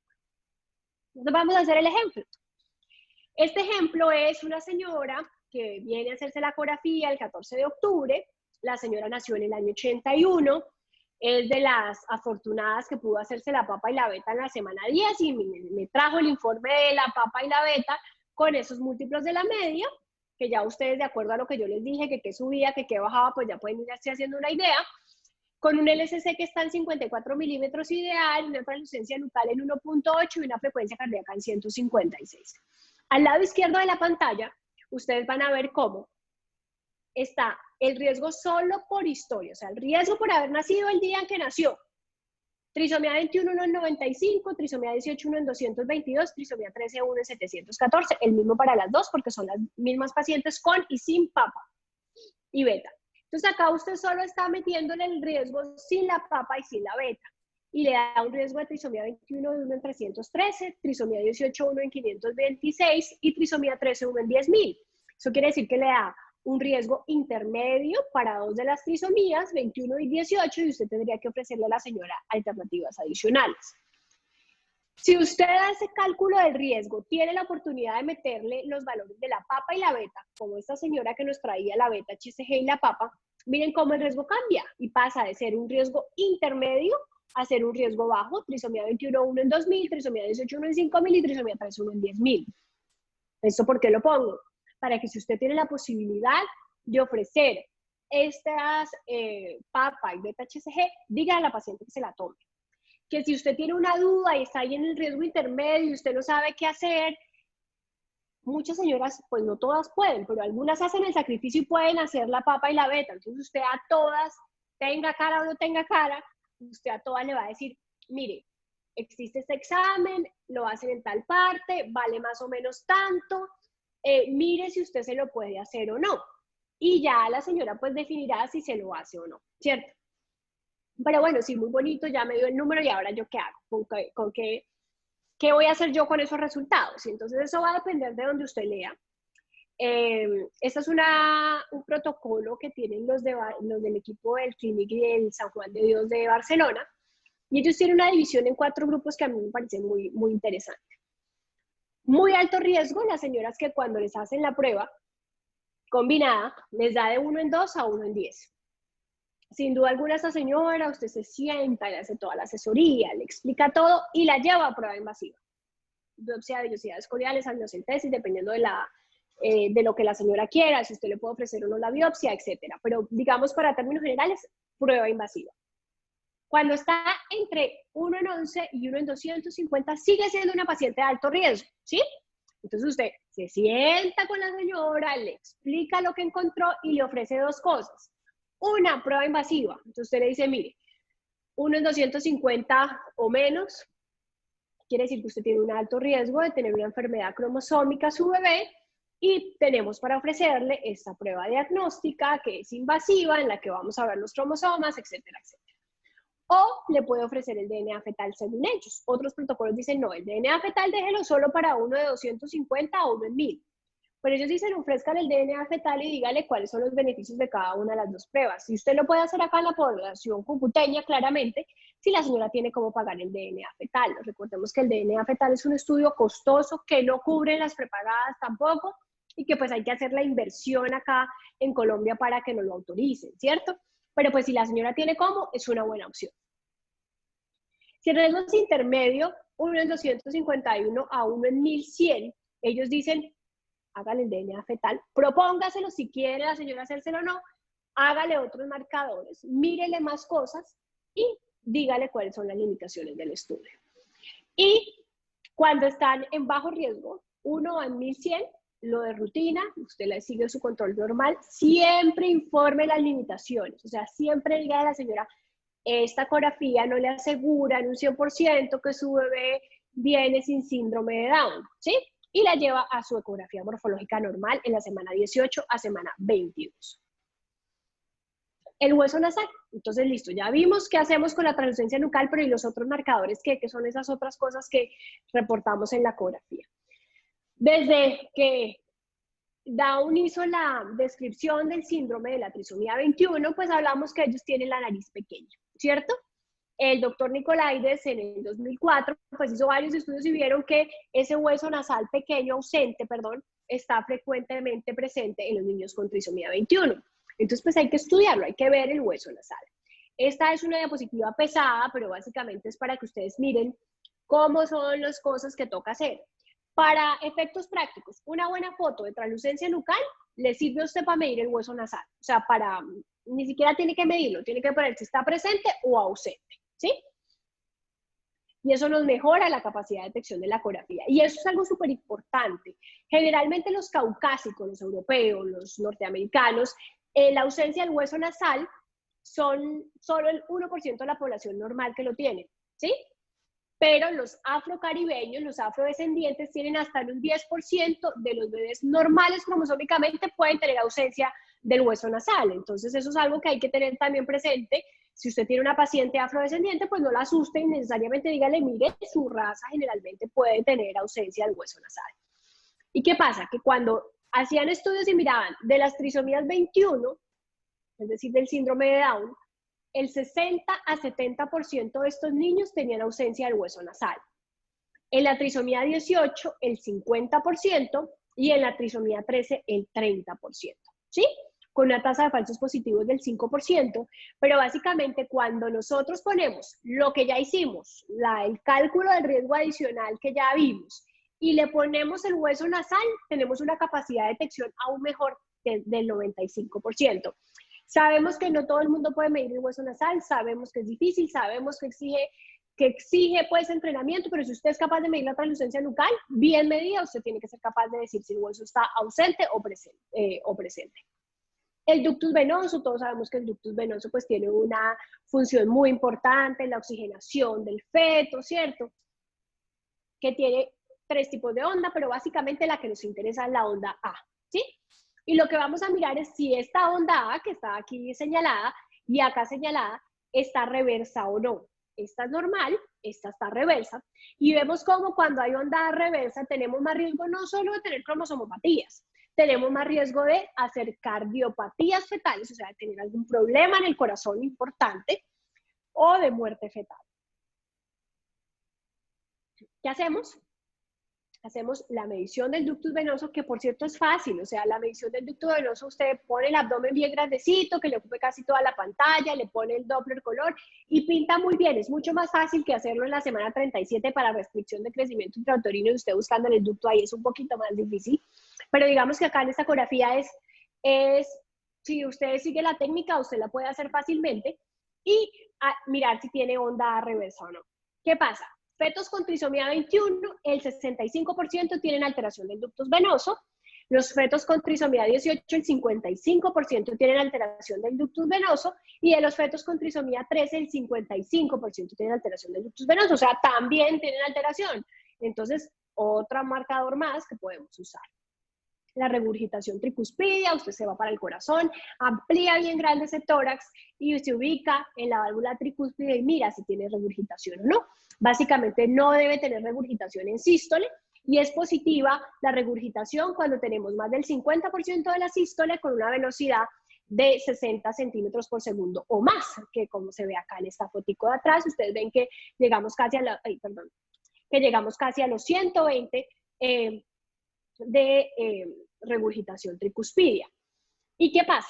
Entonces vamos a hacer el ejemplo. Este ejemplo es una señora que viene a hacerse la ecografía el 14 de octubre. La señora nació en el año 81. Es de las afortunadas que pudo hacerse la papa y la beta en la semana 10 y me trajo el informe de la papa y la beta con esos múltiplos de la media, que ya ustedes, de acuerdo a lo que yo les dije, que qué subía, que qué bajaba, pues ya pueden irse haciendo una idea. Con un LSC que está en 54 milímetros ideal, una translucencia nucal en 1.8 y una frecuencia cardíaca en 156. Al lado izquierdo de la pantalla, ustedes van a ver cómo está el riesgo solo por historia, o sea, el riesgo por haber nacido el día en que nació. Trisomía 21, 1 en 95, trisomía 18, 1 en 222, trisomía 13, 1 en 714, el mismo para las dos porque son las mismas pacientes con y sin papa y beta. Entonces acá usted solo está metiéndole el riesgo sin la papa y sin la beta. Y le da un riesgo de trisomía 21 de 1 en 313, trisomía 18, 1 en 526 y trisomía 13, 1 en 10.000. Eso quiere decir que le da un riesgo intermedio para 2 de las trisomías, 21 y 18, y usted tendría que ofrecerle a la señora alternativas adicionales. Si usted hace cálculo del riesgo, tiene la oportunidad de meterle los valores de la papa y la beta, como esta señora que nos traía la beta, HCG y la papa, miren cómo el riesgo cambia y pasa de ser un riesgo intermedio a ser un riesgo bajo, trisomía 21, 1 en 2000, trisomía 18, 1 en 5000 y trisomía 3, 1 en 10.000. ¿Esto por qué lo pongo? Para que si usted tiene la posibilidad de ofrecer estas papa y beta HCG, diga a la paciente que se la tome. Que si usted tiene una duda y está ahí en el riesgo intermedio y usted no sabe qué hacer, muchas señoras, pues no todas pueden, pero algunas hacen el sacrificio y pueden hacer la papa y la beta. Entonces usted a todas, tenga cara o no tenga cara, usted a todas le va a decir, mire, existe este examen, lo hacen en tal parte, vale más o menos tanto, mire si usted se lo puede hacer o no. Y ya la señora pues definirá si se lo hace o no, ¿cierto? Pero bueno, sí, muy bonito, ya me dio el número y ahora yo qué hago, ¿qué voy a hacer yo con esos resultados? Y entonces eso va a depender de donde usted lea. Este es un protocolo que tienen los del equipo del Clinic y del San Juan de Dios de Barcelona, y ellos tienen una división en 4 grupos que a mí me parece muy, muy interesante. Muy alto riesgo, las señoras que cuando les hacen la prueba combinada, les da de 1 en 2 a 1 en 10. Sin duda alguna esta señora, usted se sienta, le hace toda la asesoría, le explica todo y la lleva a prueba invasiva. Biopsia de vellosidades coriales, amniocentesis, dependiendo de lo que la señora quiera, si usted le puede ofrecer o no la biopsia, etcétera. Pero digamos para términos generales, prueba invasiva. Cuando está entre 1 en 11 y 1 en 250, sigue siendo una paciente de alto riesgo, ¿sí? Entonces usted se sienta con la señora, le explica lo que encontró y le ofrece 2 cosas. Una, prueba invasiva. Entonces usted le dice, mire, 1 en 250 o menos, quiere decir que usted tiene un alto riesgo de tener una enfermedad cromosómica a su bebé, y tenemos para ofrecerle esta prueba diagnóstica que es invasiva, en la que vamos a ver los cromosomas, etcétera, etcétera. O le puede ofrecer el DNA fetal según ellos. Otros protocolos dicen, no, el DNA fetal déjelo solo para uno de 250 o uno en 1000. Pero ellos dicen, ofrezcan el DNA fetal y dígale cuáles son los beneficios de cada una de las 2 pruebas. Si usted lo puede hacer acá en la población cucuteña, claramente, si la señora tiene cómo pagar el DNA fetal. Recordemos que el DNA fetal es un estudio costoso que no cubre las prepagadas tampoco, y que pues hay que hacer la inversión acá en Colombia para que nos lo autoricen, ¿cierto? Pero pues si la señora tiene cómo, es una buena opción. Si el riesgo es intermedio, 1 en 251 a 1 en 1100, ellos dicen, hágale el DNA fetal, propóngaselo si quiere la señora hacérselo o no, hágale otros marcadores, mírele más cosas y dígale cuáles son las limitaciones del estudio. Y cuando están en bajo riesgo, 1 en 1100, lo de rutina, usted le sigue su control normal, siempre informe las limitaciones, o sea, siempre diga a la señora, esta ecografía no le asegura en un 100% que su bebé viene sin síndrome de Down, ¿sí? Y la lleva a su ecografía morfológica normal en la semana 18 a semana 22. El hueso nasal, entonces listo, ya vimos qué hacemos con la translucencia nucal, pero ¿y los otros marcadores qué? ¿Qué son esas otras cosas que reportamos en la ecografía? Desde que Down hizo la descripción del síndrome de la trisomía 21, pues hablamos que ellos tienen la nariz pequeña, ¿cierto? El doctor Nicolaides en el 2004 pues hizo varios estudios y vieron que ese hueso nasal pequeño, ausente, perdón, está frecuentemente presente en los niños con trisomía 21. Entonces pues hay que estudiarlo, hay que ver el hueso nasal. Esta es una diapositiva pesada, pero básicamente es para que ustedes miren cómo son las cosas que toca hacer. Para efectos prácticos, una buena foto de translucencia nucal le sirve a usted para medir el hueso nasal. O sea, ni siquiera tiene que medirlo, tiene que poner si está presente o ausente, ¿sí? Y eso nos mejora la capacidad de detección de la ecografía. Y eso es algo súper importante. Generalmente los caucásicos, los europeos, los norteamericanos, la ausencia del hueso nasal son solo el 1% de la población normal que lo tiene, ¿sí? Pero los afrocaribeños, los afrodescendientes, tienen hasta un 10% de los bebés normales cromosómicamente pueden tener ausencia del hueso nasal. Entonces eso es algo que hay que tener también presente. Si usted tiene una paciente afrodescendiente, pues no la asuste y necesariamente dígale, mire, su raza generalmente puede tener ausencia del hueso nasal. ¿Y qué pasa? Que cuando hacían estudios y miraban de las trisomías 21, es decir, del síndrome de Down, el 60 a 70% de estos niños tenían ausencia del hueso nasal. En la trisomía 18, el 50%, y en la trisomía 13, el 30%, ¿sí? Con una tasa de falsos positivos del 5%, pero básicamente cuando nosotros ponemos lo que ya hicimos, el cálculo del riesgo adicional que ya vimos, y le ponemos el hueso nasal, tenemos una capacidad de detección aún mejor del 95%. Sabemos que no todo el mundo puede medir el hueso nasal, sabemos que es difícil, sabemos que exige pues entrenamiento, pero si usted es capaz de medir la translucencia nucal, bien medida, usted tiene que ser capaz de decir si el hueso está ausente o presente. El ductus venoso, todos sabemos que el ductus venoso pues tiene una función muy importante en la oxigenación del feto, ¿cierto? Que tiene 3 tipos de onda, pero básicamente la que nos interesa es la onda A, ¿sí? Y lo que vamos a mirar es si esta onda A, que está aquí señalada y acá señalada, está reversa o no. Esta es normal, esta está reversa, y vemos cómo cuando hay onda reversa tenemos más riesgo no solo de tener cromosomopatías, tenemos más riesgo de hacer cardiopatías fetales, o sea, de tener algún problema en el corazón importante, o de muerte fetal. ¿Qué hacemos? Hacemos la medición del ductus venoso, que por cierto es fácil, o sea, la medición del ductus venoso, usted pone el abdomen bien grandecito, que le ocupe casi toda la pantalla, le pone el Doppler color y pinta muy bien. Es mucho más fácil que hacerlo en la semana 37 para restricción de crecimiento intrauterino y usted buscando en el ducto ahí es un poquito más difícil. Pero digamos que acá en esta ecografía si usted sigue la técnica, usted la puede hacer fácilmente y mirar si tiene onda reversa o no. ¿Qué pasa? Fetos con trisomía 21, el 65% tienen alteración del ductus venoso. Los fetos con trisomía 18, el 55% tienen alteración del ductus venoso. Y de los fetos con trisomía 13, el 55% tienen alteración del ductus venoso. O sea, también tienen alteración. Entonces, otro marcador más que podemos usar. La regurgitación tricuspidia, usted se va para el corazón, amplía bien grande ese tórax y se ubica en la válvula tricúspide y mira si tiene regurgitación o no. Básicamente no debe tener regurgitación en sístole y es positiva la regurgitación cuando tenemos más del 50% de la sístole con una velocidad de 60 centímetros por segundo o más, que como se ve acá en esta fotico de atrás, ustedes ven que llegamos casi a los 120 de regurgitación tricuspidia. ¿Y qué pasa?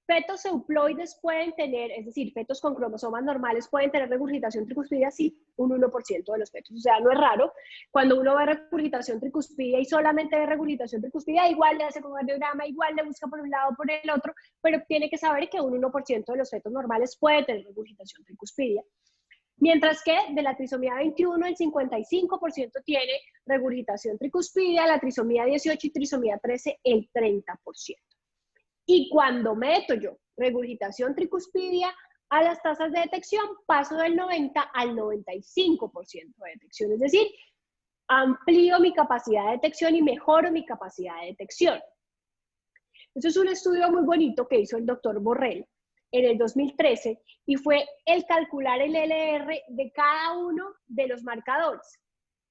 Fetos euploides pueden tener, es decir, fetos con cromosomas normales pueden tener regurgitación tricuspidia, sí, un 1% de los fetos. O sea, no es raro. Cuando uno ve regurgitación tricuspidia y solamente ve regurgitación tricuspidia, igual le hace ecocardiograma, igual le busca por un lado o por el otro, pero tiene que saber que un 1% de los fetos normales puede tener regurgitación tricuspidia. Mientras que de la trisomía 21, el 55% tiene regurgitación tricuspidia, la trisomía 18 y trisomía 13, el 30%. Y cuando meto yo regurgitación tricuspidia a las tasas de detección, paso del 90 al 95% de detección. Es decir, amplío mi capacidad de detección y mejoro mi capacidad de detección. Eso es un estudio muy bonito que hizo el doctor Borrell en el 2013 y fue el calcular el LR de cada uno de los marcadores.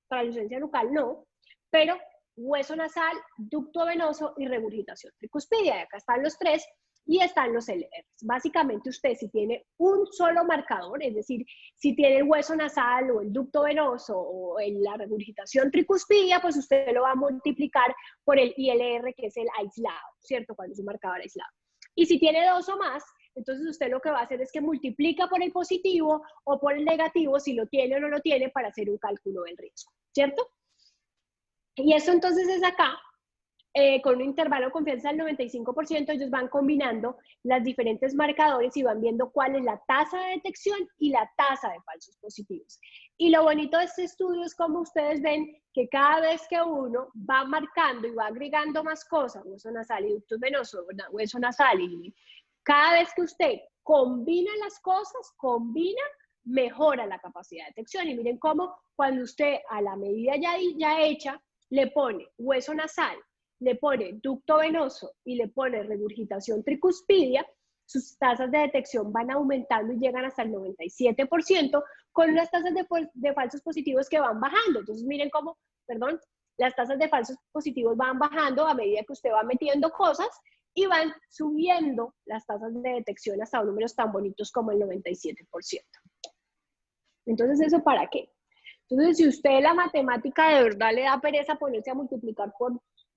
Translucencia nucal no, pero hueso nasal, ducto venoso y regurgitación tricuspidia. Y acá están los 3 y están los LRs. Básicamente usted si tiene un solo marcador, es decir, si tiene el hueso nasal o el ducto venoso o la regurgitación tricuspidia, pues usted lo va a multiplicar por el ILR, que es el aislado, ¿cierto? Cuando es un marcador aislado. Y si tiene 2 o más, entonces usted lo que va a hacer es que multiplica por el positivo o por el negativo, si lo tiene o no lo tiene, para hacer un cálculo del riesgo, ¿cierto? Y eso entonces es acá, con un intervalo de confianza del 95%, ellos van combinando los diferentes marcadores y van viendo cuál es la tasa de detección y la tasa de falsos positivos. Y lo bonito de este estudio es como ustedes ven que cada vez que uno va marcando y va agregando más cosas, hueso nasal y ductus venoso, hueso nasal, y cada vez que usted combina las cosas, mejora la capacidad de detección. Y miren cómo cuando usted a la medida ya hecha, le pone hueso nasal, le pone ducto venoso y le pone regurgitación tricuspidia, sus tasas de detección van aumentando y llegan hasta el 97%, con unas tasas de falsos positivos que van bajando. Entonces miren cómo, las tasas de falsos positivos van bajando a medida que usted va metiendo cosas y van subiendo las tasas de detección hasta números tan bonitos como el 97%. Entonces, ¿eso para qué? Entonces, si usted la matemática de verdad le da pereza ponerse a multiplicar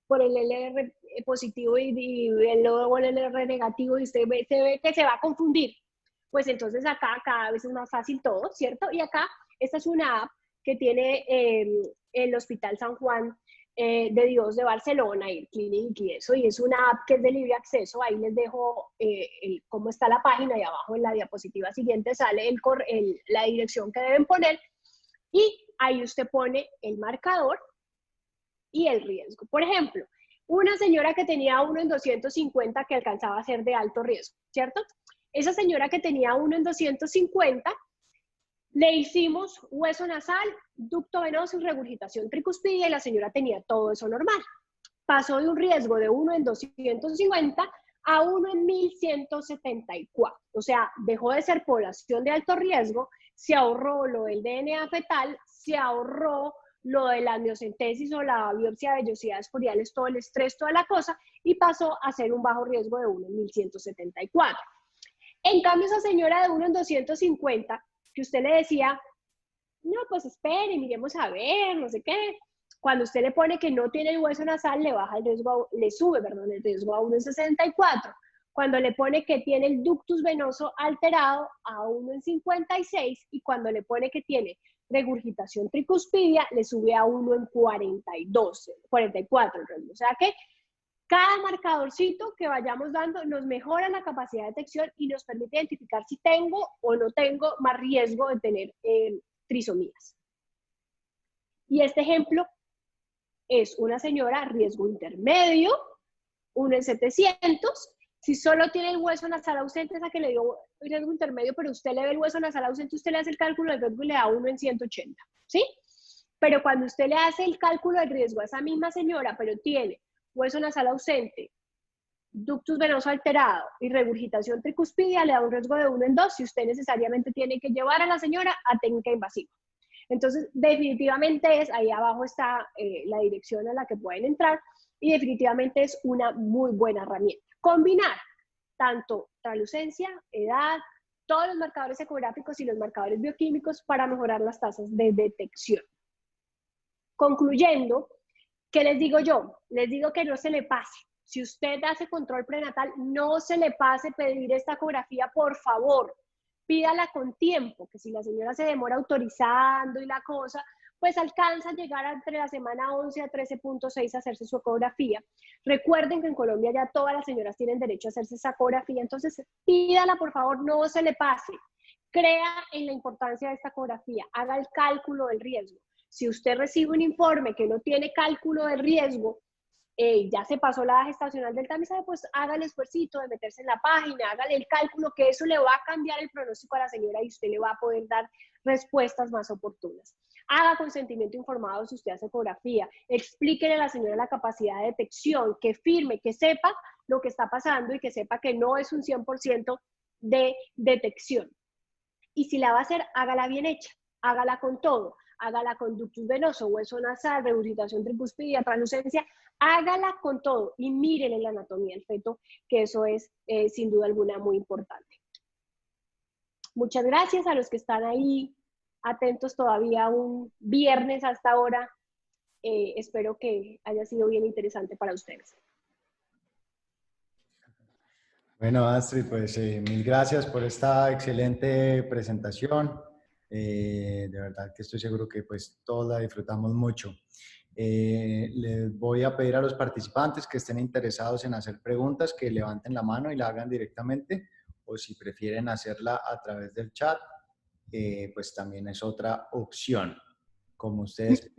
por el LR positivo y luego el LR negativo y usted se ve que se va a confundir, pues entonces acá cada vez es más fácil todo, ¿cierto? Y acá, esta es una app que tiene el Hospital San Juan de Dios de Barcelona y el Clinic y eso, y es una app que es de libre acceso. Ahí les dejo cómo está la página y abajo en la diapositiva siguiente sale la dirección que deben poner y ahí usted pone el marcador y el riesgo. Por ejemplo, una señora que tenía 1 en 250 que alcanzaba a ser de alto riesgo, ¿cierto? Esa señora que tenía 1 en 250, le hicimos hueso nasal, ducto venoso y regurgitación tricuspidia y la señora tenía todo eso normal. Pasó de un riesgo de 1 en 250 a 1 en 1174. O sea, dejó de ser población de alto riesgo, se ahorró lo del DNA fetal, se ahorró lo de la amniocentesis o la biopsia de vellosidades coriales, todo el estrés, toda la cosa, y pasó a ser un bajo riesgo de 1 en 1174. En cambio, esa señora de 1 en 250, que usted le decía, no, pues espere, miremos a ver, no sé qué. Cuando usted le pone que no tiene el hueso nasal, le baja el riesgo, le sube, perdón, el riesgo a 1 en 64. Cuando le pone que tiene el ductus venoso alterado, a 1 en 56. Y cuando le pone que tiene regurgitación tricuspidia, le sube a 1 en 42, 44. O sea que cada marcadorcito que vayamos dando nos mejora la capacidad de detección y nos permite identificar si tengo o no tengo más riesgo de tener trisomías. Y este ejemplo es una señora riesgo intermedio, 1 en 700. Si solo tiene el hueso nasal ausente, esa que le dio riesgo intermedio, pero usted le ve el hueso nasal ausente, usted le hace el cálculo del riesgo y le da 1 en 180, ¿sí? Pero cuando usted le hace el cálculo del riesgo a esa misma señora, pero tiene hueso nasal ausente, ductus venoso alterado y regurgitación tricuspidia, le da un riesgo de 1 en 2 si usted necesariamente tiene que llevar a la señora a técnica invasiva. Entonces, definitivamente ahí abajo está la dirección a la que pueden entrar y definitivamente es una muy buena herramienta. Combinar tanto translucencia, edad, todos los marcadores ecográficos y los marcadores bioquímicos para mejorar las tasas de detección. Concluyendo, ¿qué les digo yo? Les digo que no se le pase. Si usted hace control prenatal, no se le pase pedir esta ecografía, por favor. Pídala con tiempo, que si la señora se demora autorizando y la cosa, pues alcanza a llegar entre la semana 11 a 13.6 a hacerse su ecografía. Recuerden que en Colombia ya todas las señoras tienen derecho a hacerse esa ecografía, entonces pídala, por favor, no se le pase. Crea en la importancia de esta ecografía, haga el cálculo del riesgo. Si usted recibe un informe que no tiene cálculo de riesgo, ya se pasó la gestacional del tamizaje, pues haga el esfuercito de meterse en la página, hágale el cálculo, que eso le va a cambiar el pronóstico a la señora y usted le va a poder dar respuestas más oportunas. Haga consentimiento informado si usted hace ecografía, explíquele a la señora la capacidad de detección, que firme, que sepa lo que está pasando y que sepa que no es un 100% de detección. Y si la va a hacer, hágala bien hecha, hágala con todo. Hágala con ductus venoso, hueso nasal, regurgitación tricuspidia, translucencia, hágala con todo y mírenle la anatomía del feto, que eso es sin duda alguna muy importante. Muchas gracias a los que están ahí atentos todavía un viernes hasta ahora. Espero que haya sido bien interesante para ustedes. Bueno, Astrid, pues mil gracias por esta excelente presentación. De verdad que estoy seguro que pues todos la disfrutamos mucho. Les voy a pedir a los participantes que estén interesados en hacer preguntas, que levanten la mano y la hagan directamente, o si prefieren hacerla a través del chat, pues también es otra opción, como ustedes.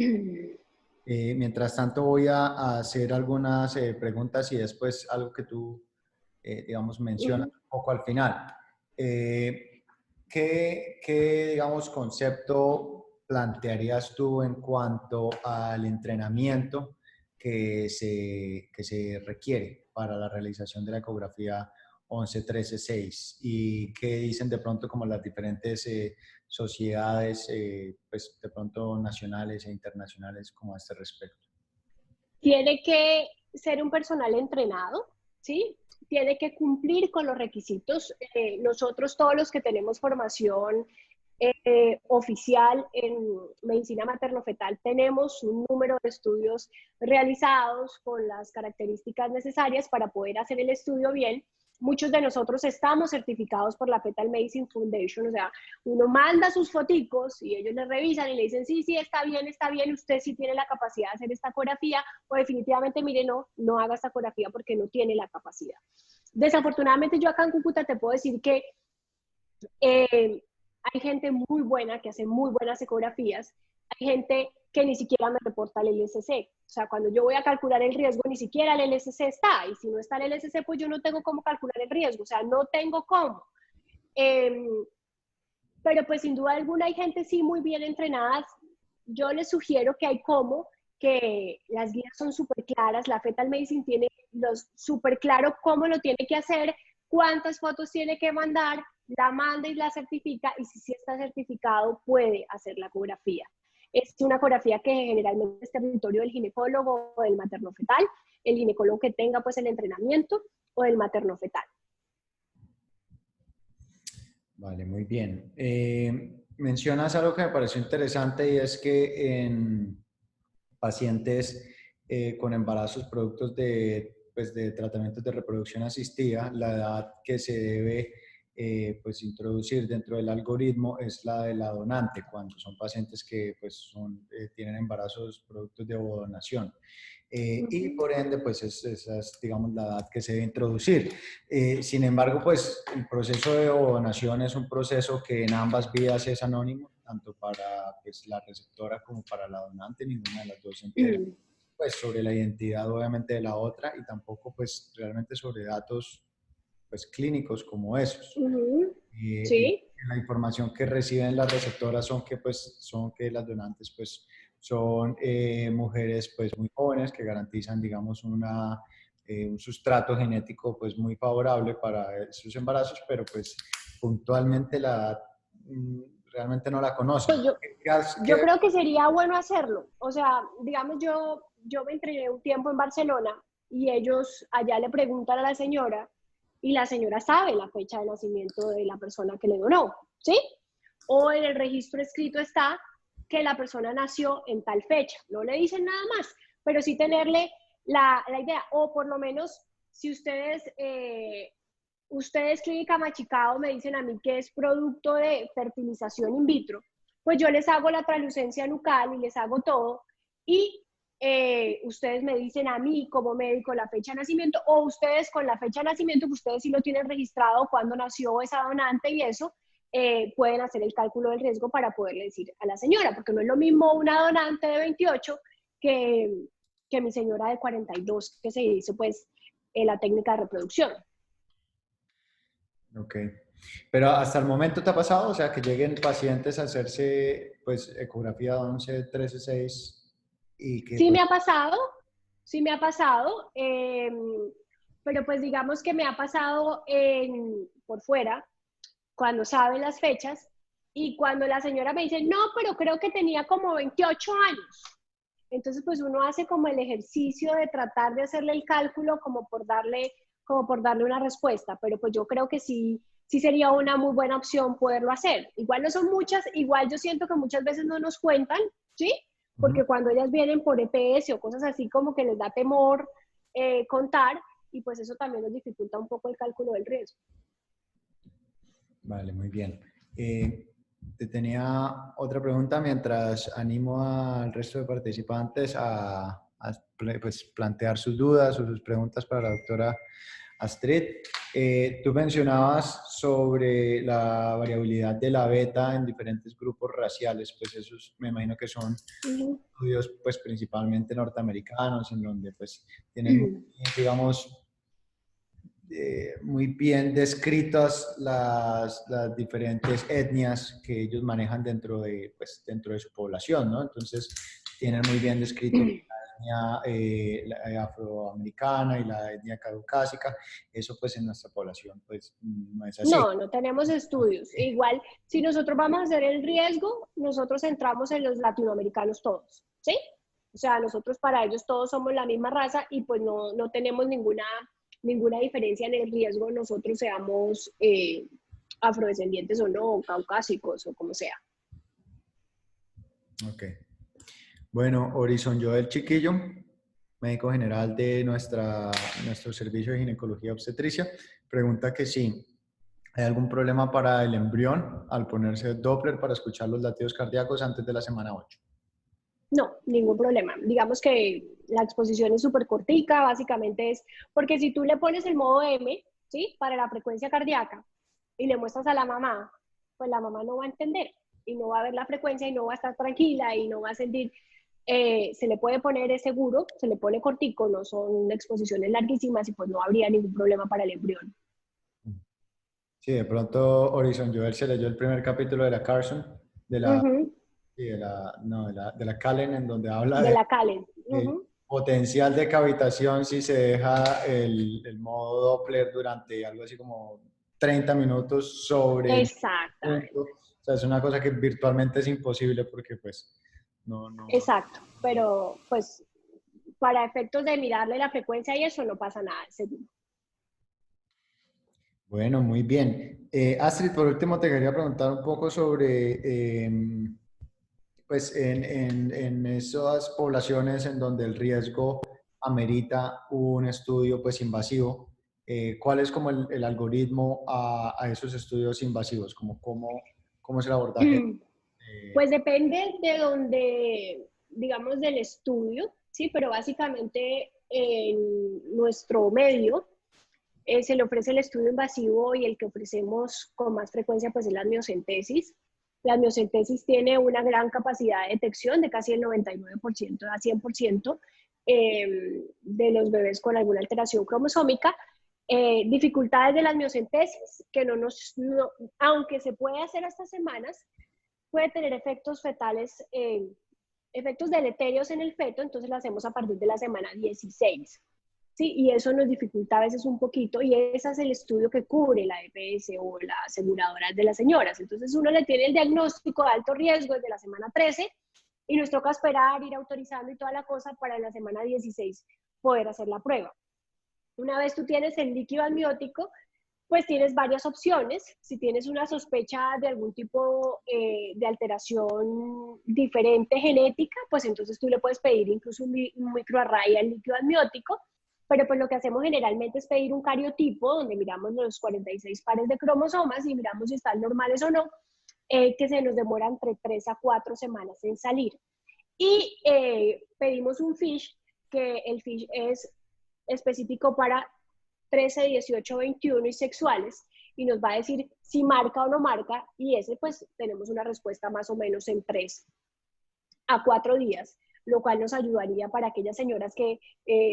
Mientras tanto voy a hacer algunas preguntas y después algo que tú digamos, mencionas un poco al final. ¿Qué, digamos, concepto plantearías tú en cuanto al entrenamiento que se requiere para la realización de la ecografía 11-13-6? ¿Y qué dicen de pronto como las diferentes sociedades, pues de pronto nacionales e internacionales como a este respecto? tiene que ser un personal entrenado, ¿sí? Tiene que cumplir con los requisitos. Nosotros, todos los que tenemos formación oficial en medicina materno-fetal, tenemos un número de estudios realizados con las características necesarias para poder hacer el estudio bien. Muchos de nosotros estamos certificados por la Fetal Medicine Foundation, o sea, uno manda sus foticos y ellos le revisan y le dicen, sí, sí, está bien, usted sí tiene la capacidad de hacer esta ecografía, o definitivamente, mire, no, no haga esta ecografía porque no tiene la capacidad. Desafortunadamente, yo acá en Cúcuta te puedo decir que hay gente muy buena que hace muy buenas ecografías, hay gente que ni siquiera me reporta el LSC. O sea, cuando yo voy a calcular el riesgo, ni siquiera el LSC está, y si no está el LSC, pues yo no tengo cómo calcular el riesgo, o sea, no tengo cómo. Pero pues sin duda alguna hay gente sí muy bien entrenada. Yo les sugiero que hay cómo, que las guías son súper claras, la Fetal Medicine tiene súper claro cómo lo tiene que hacer, cuántas fotos tiene que mandar, la manda y la certifica, y si sí está certificado puede hacer la ecografía. Es una ecografía que generalmente es territorio del ginecólogo o del materno-fetal, el ginecólogo que tenga pues el entrenamiento, o del materno-fetal. Vale, muy bien. Mencionas algo que me pareció interesante y es que en pacientes con embarazos productos de, pues, de tratamientos de reproducción asistida, la edad que se debe pues, introducir dentro del algoritmo es la de la donante, cuando son pacientes que pues, tienen embarazos productos de ovodonación. Y por ende, pues esa es, digamos, la edad que se debe introducir. Sin embargo, pues el proceso de donación es un proceso que en ambas vías es anónimo, tanto para pues, la receptora como para la donante, ninguna de las dos se entera pues, sobre la identidad obviamente de la otra y tampoco pues realmente sobre datos pues, clínicos como esos. Sí. La información que reciben las receptoras son que las donantes pues son mujeres pues muy jóvenes que garantizan digamos un sustrato genético pues muy favorable para sus embarazos, pero pues puntualmente realmente no la conocen. Pues yo creo que sería bueno hacerlo. O sea, digamos, yo me entrené un tiempo en Barcelona y ellos allá le preguntan a la señora y la señora sabe la fecha de nacimiento de la persona que le donó, ¿sí? O en el registro escrito está que la persona nació en tal fecha. No le dicen nada más, pero sí tenerle la idea. O por lo menos, si ustedes Clínica Machicado me dicen a mí que es producto de fertilización in vitro, pues yo les hago la translucencia nucal y les hago todo, y ustedes me dicen a mí como médico la fecha de nacimiento, o ustedes con la fecha de nacimiento, que ustedes sí lo tienen registrado, cuando nació esa donante y eso, pueden hacer el cálculo del riesgo para poderle decir a la señora, porque no es lo mismo una donante de 28 que mi señora de 42, que se hizo pues la técnica de reproducción. Ok. Pero hasta el momento te ha pasado, o sea, que lleguen pacientes a hacerse, pues, ecografía 11, 13, 6 y que, Sí pues, me ha pasado, sí me ha pasado, pero pues digamos que me ha pasado por fuera, cuando saben las fechas, y cuando la señora me dice, no, pero creo que tenía como 28 años. Entonces, pues uno hace como el ejercicio de tratar de hacerle el cálculo como por darle una respuesta, pero pues yo creo que sí, sí sería una muy buena opción poderlo hacer. Igual no son muchas, igual yo siento que muchas veces no nos cuentan, ¿sí? uh-huh. Porque cuando ellas vienen por EPS o cosas así, como que les da temor contar, y pues eso también nos dificulta un poco el cálculo del riesgo. Vale, muy bien. Te tenía otra pregunta mientras animo al resto de participantes pues, plantear sus dudas o sus preguntas para la doctora Astrid. Tú mencionabas sobre la variabilidad de la beta en diferentes grupos raciales, pues esos me imagino que son estudios pues principalmente norteamericanos en donde pues tienen, digamos, muy bien descritas las diferentes etnias que ellos manejan pues, dentro de su población, ¿no? Entonces, tienen muy bien descrito la etnia la afroamericana y la etnia caucásica. Eso, pues, en nuestra población, pues, no es así. No, no tenemos estudios. Igual, si nosotros vamos a hacer el riesgo, nosotros entramos en los latinoamericanos todos, ¿sí? O sea, nosotros para ellos todos somos la misma raza y pues no tenemos ninguna diferencia en el riesgo, nosotros seamos afrodescendientes o no, o caucásicos o como sea. Ok. Bueno, Horizon Joel Chiquillo, médico general de nuestro servicio de ginecología obstetricia, pregunta que si hay algún problema para el embrión al ponerse Doppler para escuchar los latidos cardíacos antes de la semana 8. No, ningún problema. Digamos que la exposición es súper cortica, básicamente es, porque si tú le pones el modo M, ¿sí? Para la frecuencia cardíaca y le muestras a la mamá, pues la mamá no va a entender y no va a ver la frecuencia y no va a estar tranquila y no va a sentir, se le puede poner, es seguro, se le pone cortico, no son exposiciones larguísimas y pues no habría ningún problema para el embrión. Sí, de pronto Horizon Joel se leyó el primer capítulo de la Carson, de la, sí, no, de la Callen, en donde habla De de la Calen. el potencial de cavitación si se deja el modo Doppler durante algo así como 30 minutos sobre el punto. Exactamente. O sea, es una cosa que virtualmente es imposible porque pues no. Exacto, pero pues para efectos de mirarle la frecuencia y eso no pasa nada, seguro. Bueno, muy bien. Astrid, por último te quería preguntar un poco sobre, pues en esas poblaciones en donde el riesgo amerita un estudio pues invasivo, ¿cuál es como el algoritmo a esos estudios invasivos? Como, ¿cómo es el abordaje? Pues depende de donde, digamos, del estudio, ¿sí? Pero básicamente en nuestro medio se le ofrece el estudio invasivo y el que ofrecemos con más frecuencia pues es la amniocentesis. La amniocentesis tiene una gran capacidad de detección de casi el 99% a 100% de los bebés con alguna alteración cromosómica. Dificultades de la amniocentesis, que aunque se puede hacer hasta semanas, puede tener efectos fetales, efectos deleterios en el feto, entonces lo hacemos a partir de la semana 16. ¿Sí? Y eso nos dificulta a veces un poquito y ese es el estudio que cubre la EPS o la aseguradora de las señoras. Entonces uno le tiene el diagnóstico de alto riesgo desde la semana 13 y nos toca esperar, ir autorizando y toda la cosa para en la semana 16 poder hacer la prueba. Una vez tú tienes el líquido amniótico, pues tienes varias opciones. Si tienes una sospecha de algún tipo de alteración diferente genética, pues entonces tú le puedes pedir incluso un microarray al líquido amniótico, pero pues lo que hacemos generalmente es pedir un cariotipo, donde miramos los 46 pares de cromosomas y miramos si están normales o no, que se nos demora entre 3 a 4 semanas en salir. Y pedimos un FISH, que el FISH es específico para 13, 18, 21 y sexuales, y nos va a decir si marca o no marca, y ese pues tenemos una respuesta más o menos en 3 a 4 días, lo cual nos ayudaría para aquellas señoras que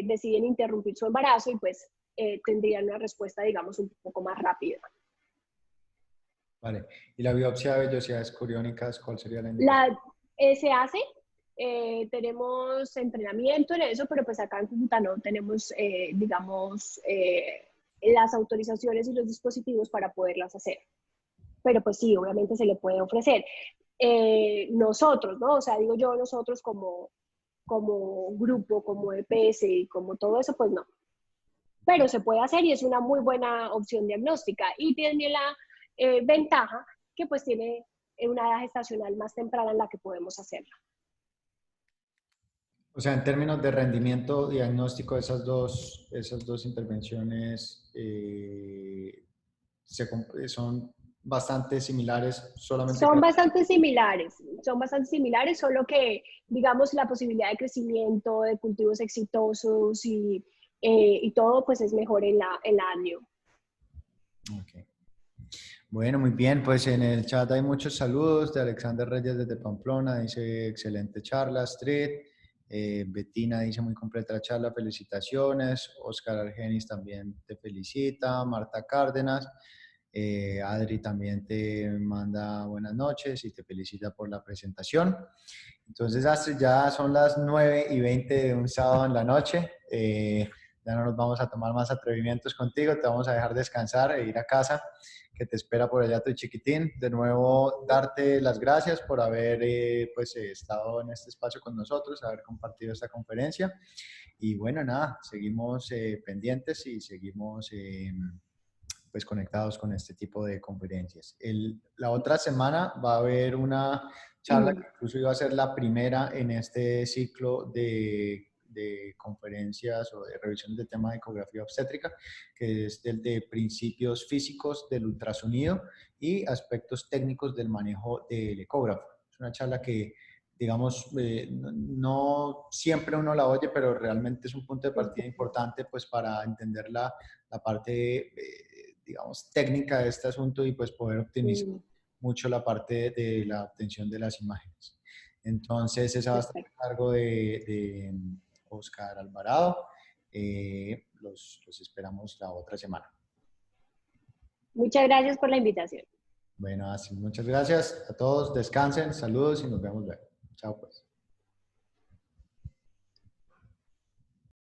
deciden interrumpir su embarazo y pues tendrían una respuesta, digamos, un poco más rápida. Vale. ¿Y la biopsia de vellosidades coriónicas, cuál sería la indicación? Se hace, tenemos entrenamiento en eso, pero pues acá en Cúcuta no tenemos, digamos, las autorizaciones y los dispositivos para poderlas hacer. Pero pues sí, obviamente se le puede ofrecer. Nosotros, ¿no? O sea, digo yo, nosotros como grupo, como EPS y como todo eso, pues no. Pero se puede hacer y es una muy buena opción diagnóstica. Y tiene la ventaja que pues tiene una edad gestacional más temprana en la que podemos hacerla. O sea, en términos de rendimiento diagnóstico, esas dos intervenciones son bastante similares, solamente que... Son bastante similares, solo que, digamos, la posibilidad de crecimiento, de cultivos exitosos y todo, pues es mejor en la ADNIO. Okay. Bueno, muy bien, pues en el chat hay muchos saludos de Alexander Reyes desde Pamplona, dice excelente charla, Astrid. Betina dice muy completa la charla, felicitaciones. Oscar Argenis también te felicita. Marta Cárdenas. Adri también te manda buenas noches y te felicita por la presentación. Entonces, Astrid, ya son las 9:20 de un sábado en la noche. ya no nos vamos a tomar más atrevimientos contigo, te vamos a dejar descansar e ir a casa, que te espera por allá tu chiquitín. De nuevo, darte las gracias por haber estado en este espacio con nosotros, haber compartido esta conferencia. Y bueno, nada, seguimos pendientes y seguimos pues conectados con este tipo de conferencias. La otra semana va a haber una charla que incluso iba a ser la primera en este ciclo de conferencias o de revisión del tema de ecografía obstétrica, que es el de principios físicos del ultrasonido y aspectos técnicos del manejo del ecógrafo. Es una charla que, digamos, no siempre uno la oye, pero realmente es un punto de partida importante pues para entender la parte, digamos, técnica de este asunto y pues poder optimizar mucho la parte de la obtención de las imágenes. Entonces, esa va a estar a cargo de Oscar Alvarado. Los esperamos la otra semana. Muchas gracias por la invitación. Bueno, así, muchas gracias a todos. Descansen, saludos y nos vemos luego. Chao, pues.